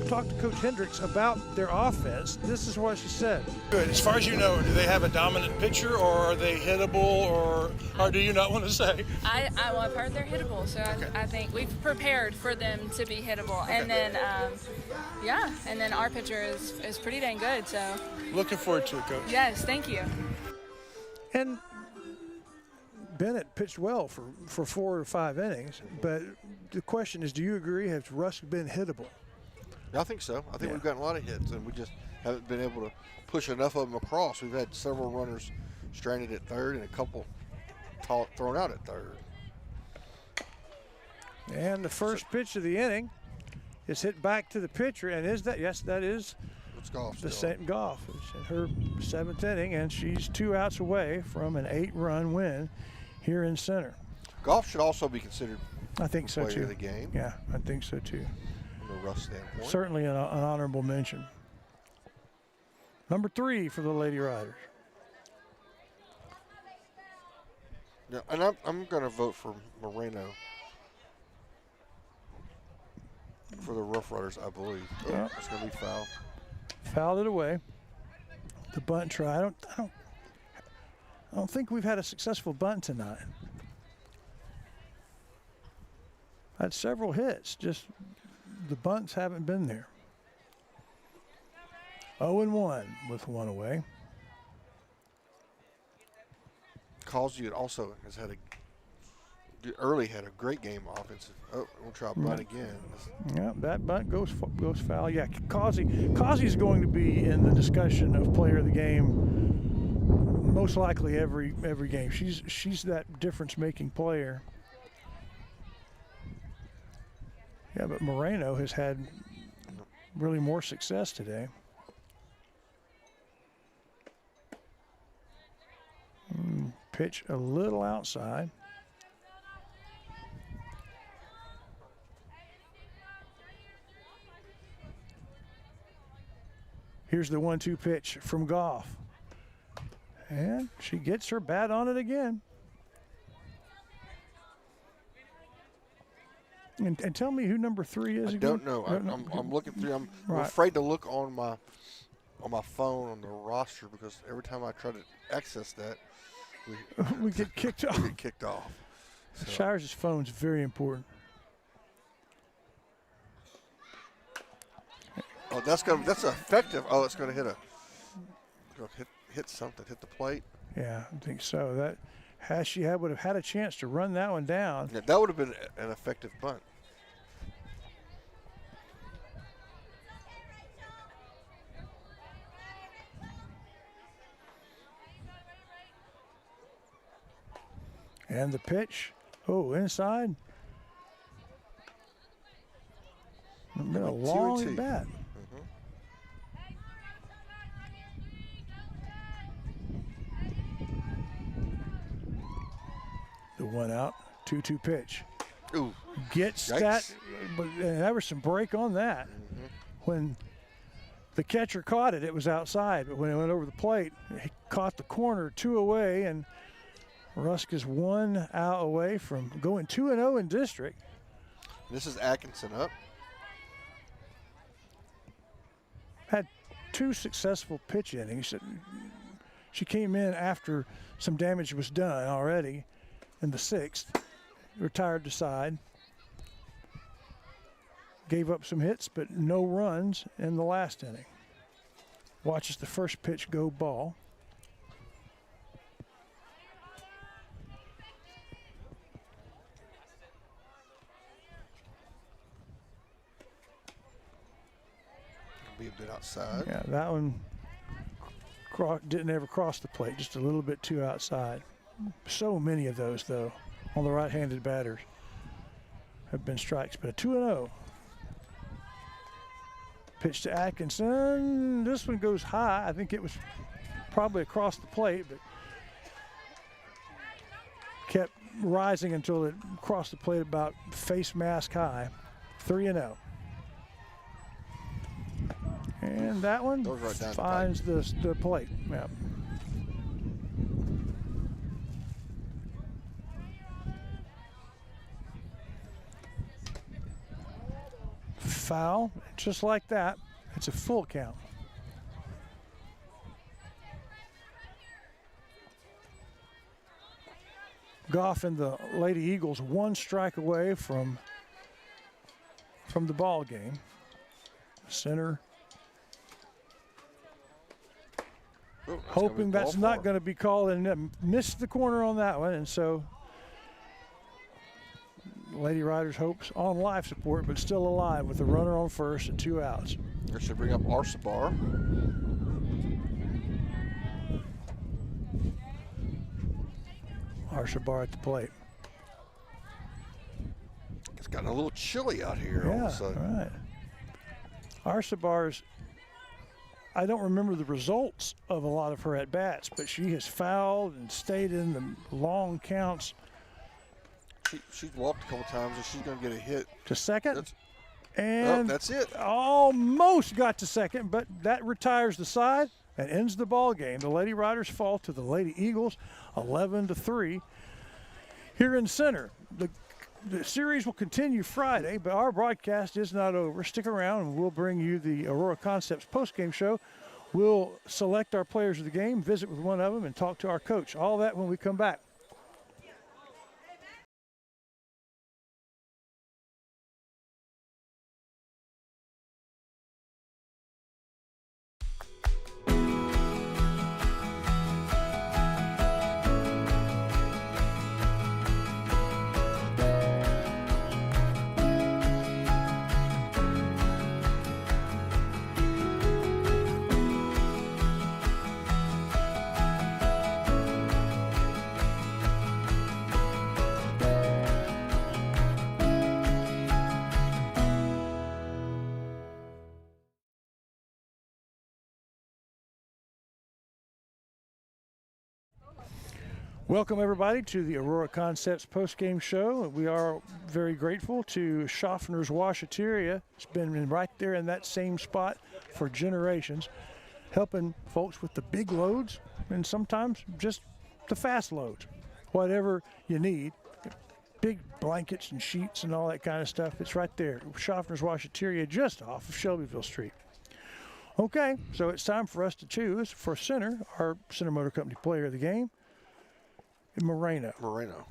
talked to Coach Hendricks about their offense. This is what she said. Good. As far as you know, do they have a dominant pitcher, or are they hittable, or do you not want to say? Well, I've heard they're hittable, so okay. I think we've prepared for them to be hittable. Okay. And then, and then our pitcher is pretty dang good. So looking forward to it, Coach. Yes, thank you. And Bennett pitched well for 4 or 5 innings, but the question is, do you agree, has Rusk been hittable? I think so. I think we've gotten a lot of hits, and we just haven't been able to push enough of them across. We've had several runners stranded at third and a couple thrown out at third. And the first pitch of the inning is hit back to the pitcher, and that is the same Goff. It's in her 7th inning, and she's 2 outs away from an 8-run win here in center. Goff should also be considered, I think so, player too. of the game. Yeah, I think so too. From a Rusk standpoint. Certainly an honorable mention. Number 3 for the Lady Riders. Yeah, and I'm going to vote for Moreno. for the Rough Riders, I believe. Oh, Yeah. it's going to be foul. Fouled it away. The bunt try. I don't think we've had a successful bunt tonight. Had several hits, just the bunts haven't been there. 0-1 with one away. Causey also has had had a great game offensive. Oh, we'll try a bunt again. Yeah, that bunt goes foul. Yeah, Causey's going to be in the discussion of player of the game most likely every game. She's that difference-making player. Yeah, but Moreno has had really more success today. Pitch a little outside. Here's the 1-2 pitch from Goff. And she gets her bat on it again. And tell me who number 3 is I again? don't know. I'm looking through. I'm afraid to look on my phone on the roster because every time I try to access that, we get kicked off. We get kicked off. So. Shires' phone's very important. Oh, that's effective. Oh, it's gonna hit hit something, hit the plate. Yeah, I think so. That she would have had a chance to run that one down. Yeah, that would have been an effective bunt. And the pitch, inside. It's been a long bat. The 1 out, 2-2 pitch. Ooh. Gets Yikes. that, but there was some break on that. When the catcher caught it, it was outside, but when it went over the plate, he caught the corner 2 away, and Rusk is 1 out away from going 2-0 in district. This is Atkinson up. Had 2 successful pitch innings. She came in after some damage was done already in the 6th. Retired to side. Gave up some hits, but no runs in the last inning. Watches the first pitch go ball. Be a bit outside. Yeah, that one didn't ever cross the plate, just a little bit too outside. So many of those, though, on the right-handed batters have been strikes, but a 2-0. Pitch to Atkinson. This one goes high. I think it was probably across the plate, but kept rising until it crossed the plate about face mask high. 3-0. And that one right finds the plate. Yeah. Foul, just like that. It's a full count. Goff and the Lady Eagles 1 strike away from the ball game. Center. Hoping that's not going to be called, and missed the corner on that one, and so Lady Riders hopes on life support, but still alive with the runner on first and 2 outs. They should bring up Arsabar. Arsabar at the plate. It's gotten a little chilly out here all of a sudden. All right. Arsabar's, I don't remember the results of a lot of her at-bats, but she has fouled and stayed in the long counts. She's walked a couple times, and she's going to get a hit. To second. And that's it. Almost got to second, but that retires the side and ends the ball game. The Lady Riders fall to the Lady Eagles 11-3. Here in center, the the series will continue Friday, but our broadcast is not over. Stick around, and we'll bring you the Aurora Concepts postgame show. We'll select our players of the game, visit with one of them, and talk to our coach. All that when we come back. Welcome, everybody, to the Aurora Concepts postgame show. We are very grateful to Schaffner's Washateria. It's been right there in that same spot for generations, helping folks with the big loads and sometimes just the fast loads. Whatever you need, big blankets and sheets and all that kind of stuff, it's right there. Schaffner's Washateria, just off of Shelbyville Street. Okay, so it's time for us to choose for center, our Center Motor Company player of the game. Moreno,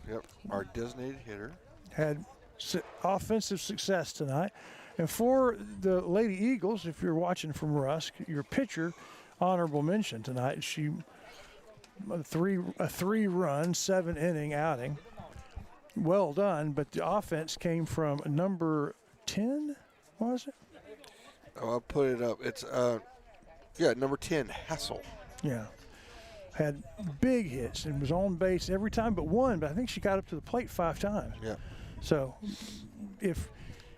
yep. Our designated hitter. Had offensive success tonight. And for the Lady Eagles, if you're watching from Rusk, your pitcher, honorable mention tonight. She a three-run, 7-inning outing. Well done, but the offense came from number 10, was it? Oh, I'll put it up. It's, number 10, Hassel. Yeah. Had big hits and was on base every time but one, but I think she got up to the plate 5 times. Yeah. So if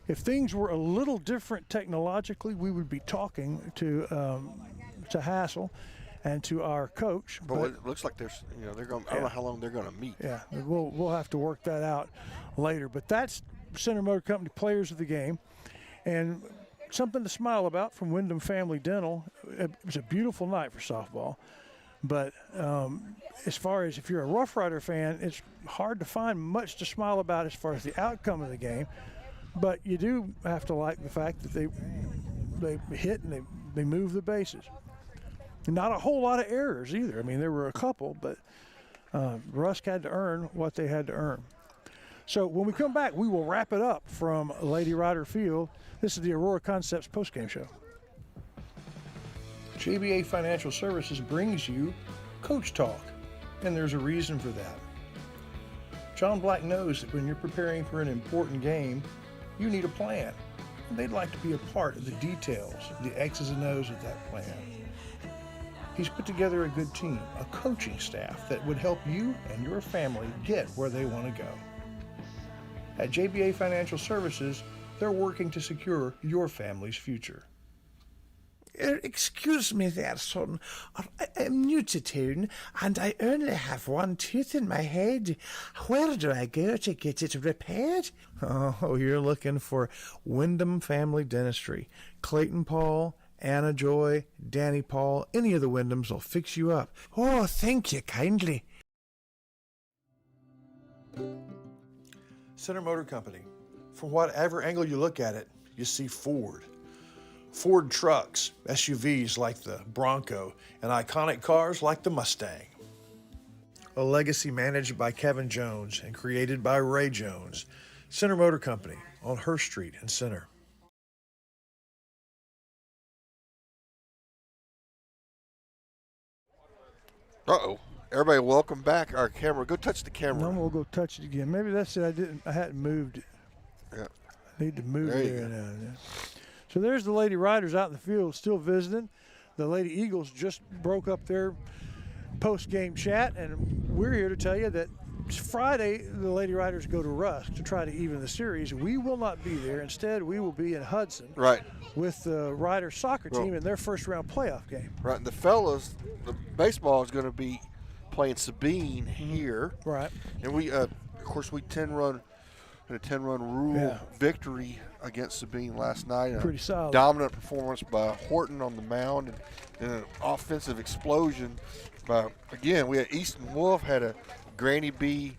things were a little different technologically, we would be talking to Hassel and to our coach. But it looks like they're going. I don't know how long they're going to meet. Yeah, we'll have to work that out later. But that's Center Motor Company players of the game, and something to smile about from Wyndham Family Dental. It was a beautiful night for softball. But as far as if you're a Rough Rider fan, it's hard to find much to smile about as far as the outcome of the game. But you do have to like the fact that they hit and they move the bases. Not a whole lot of errors either. I mean, there were a couple, but Rusk had to earn what they had to earn. So when we come back, we will wrap it up from Lady Rider Field. This is the Aurora Concepts postgame show. JBA Financial Services brings you Coach Talk, and there's a reason for that. John Black knows that when you're preparing for an important game, you need a plan, and they'd like to be a part of the details, the X's and O's of that plan. He's put together a good team, a coaching staff that would help you and your family get where they want to go. At JBA Financial Services, they're working to secure your family's future. Excuse me there, son. I'm new to town, and I only have one tooth in my head. Where do I go to get it repaired? Oh, you're looking for Wyndham Family Dentistry. Clayton Paul, Anna Joy, Danny Paul, any of the Wyndhams will fix you up. Oh, thank you kindly. Center Motor Company. From whatever angle you look at it, you see Ford. Ford trucks, SUVs like the Bronco, and iconic cars like the Mustang. A legacy managed by Kevin Jones and created by Ray Jones. Center Motor Company on Hurst Street in Center. Uh-oh. Everybody, welcome back. Our camera. Go touch the camera. No, we'll go touch it again. Maybe that's it. I hadn't moved it. Yeah. I need to move there now. Yeah. So there's the Lady Riders out in the field still visiting. The Lady Eagles just broke up their post-game chat, and we're here to tell you that Friday the Lady Riders go to Rusk to try to even the series. We will not be there. Instead, we will be in Hudson with the Riders soccer team in their first-round playoff game. Right, and the fellas, the baseball is going to be playing Sabine here. Right. And we, of course, we 10-run rule victory against Sabine last night. Pretty solid. Dominant performance by Horton on the mound and an offensive explosion by, again, we had Easton Wolf had a Granny B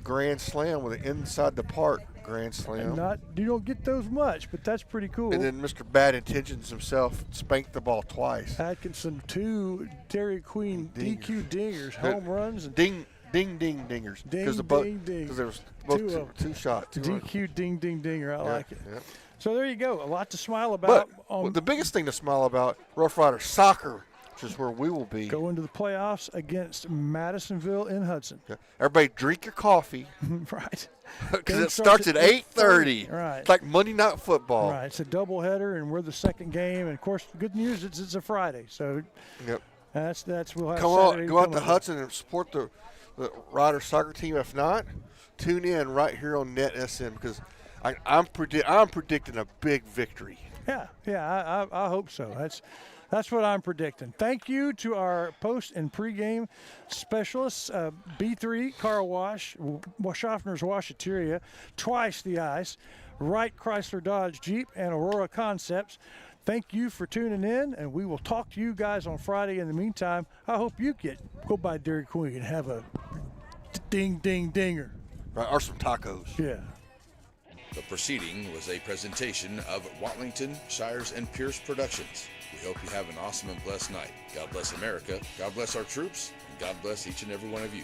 grand slam with an inside the park grand slam. And you don't get those much, but that's pretty cool. And then Mr. Bad Intentions himself spanked the ball twice. Atkinson, 2 Dairy Queen DQ dingers, home runs. And dingers. Because there was both two shots. DQ dinger. I like it. Yep. So there you go. A lot to smile about. But the biggest thing to smile about, Rough Rider soccer, which is where we will be. Go into the playoffs against Madisonville in Hudson. Yeah. Everybody drink your coffee. Right. Because it starts at 8:30. Right. It's like Monday Night Football. Right. It's a doubleheader, and we're the second game. And, of course, good news, it's a Friday. So yep. that's we'll have go out to Hudson and support the Rider soccer team. If not, tune in right here on NetSN because I'm predicting a big victory. Yeah, I hope so. That's what I'm predicting. Thank you to our post and pregame specialists, B3, Car Wash, Schaffner's Washateria, Twice the Ice, Wright Chrysler Dodge Jeep, and Aurora Concepts. Thank you for tuning in, and we will talk to you guys on Friday. In the meantime, I hope you go by Dairy Queen and have a dinger. Right, or some tacos. Yeah. The proceeding was a presentation of Watlington, Shires, and Pierce Productions. We hope you have an awesome and blessed night. God bless America, God bless our troops, and God bless each and every one of you.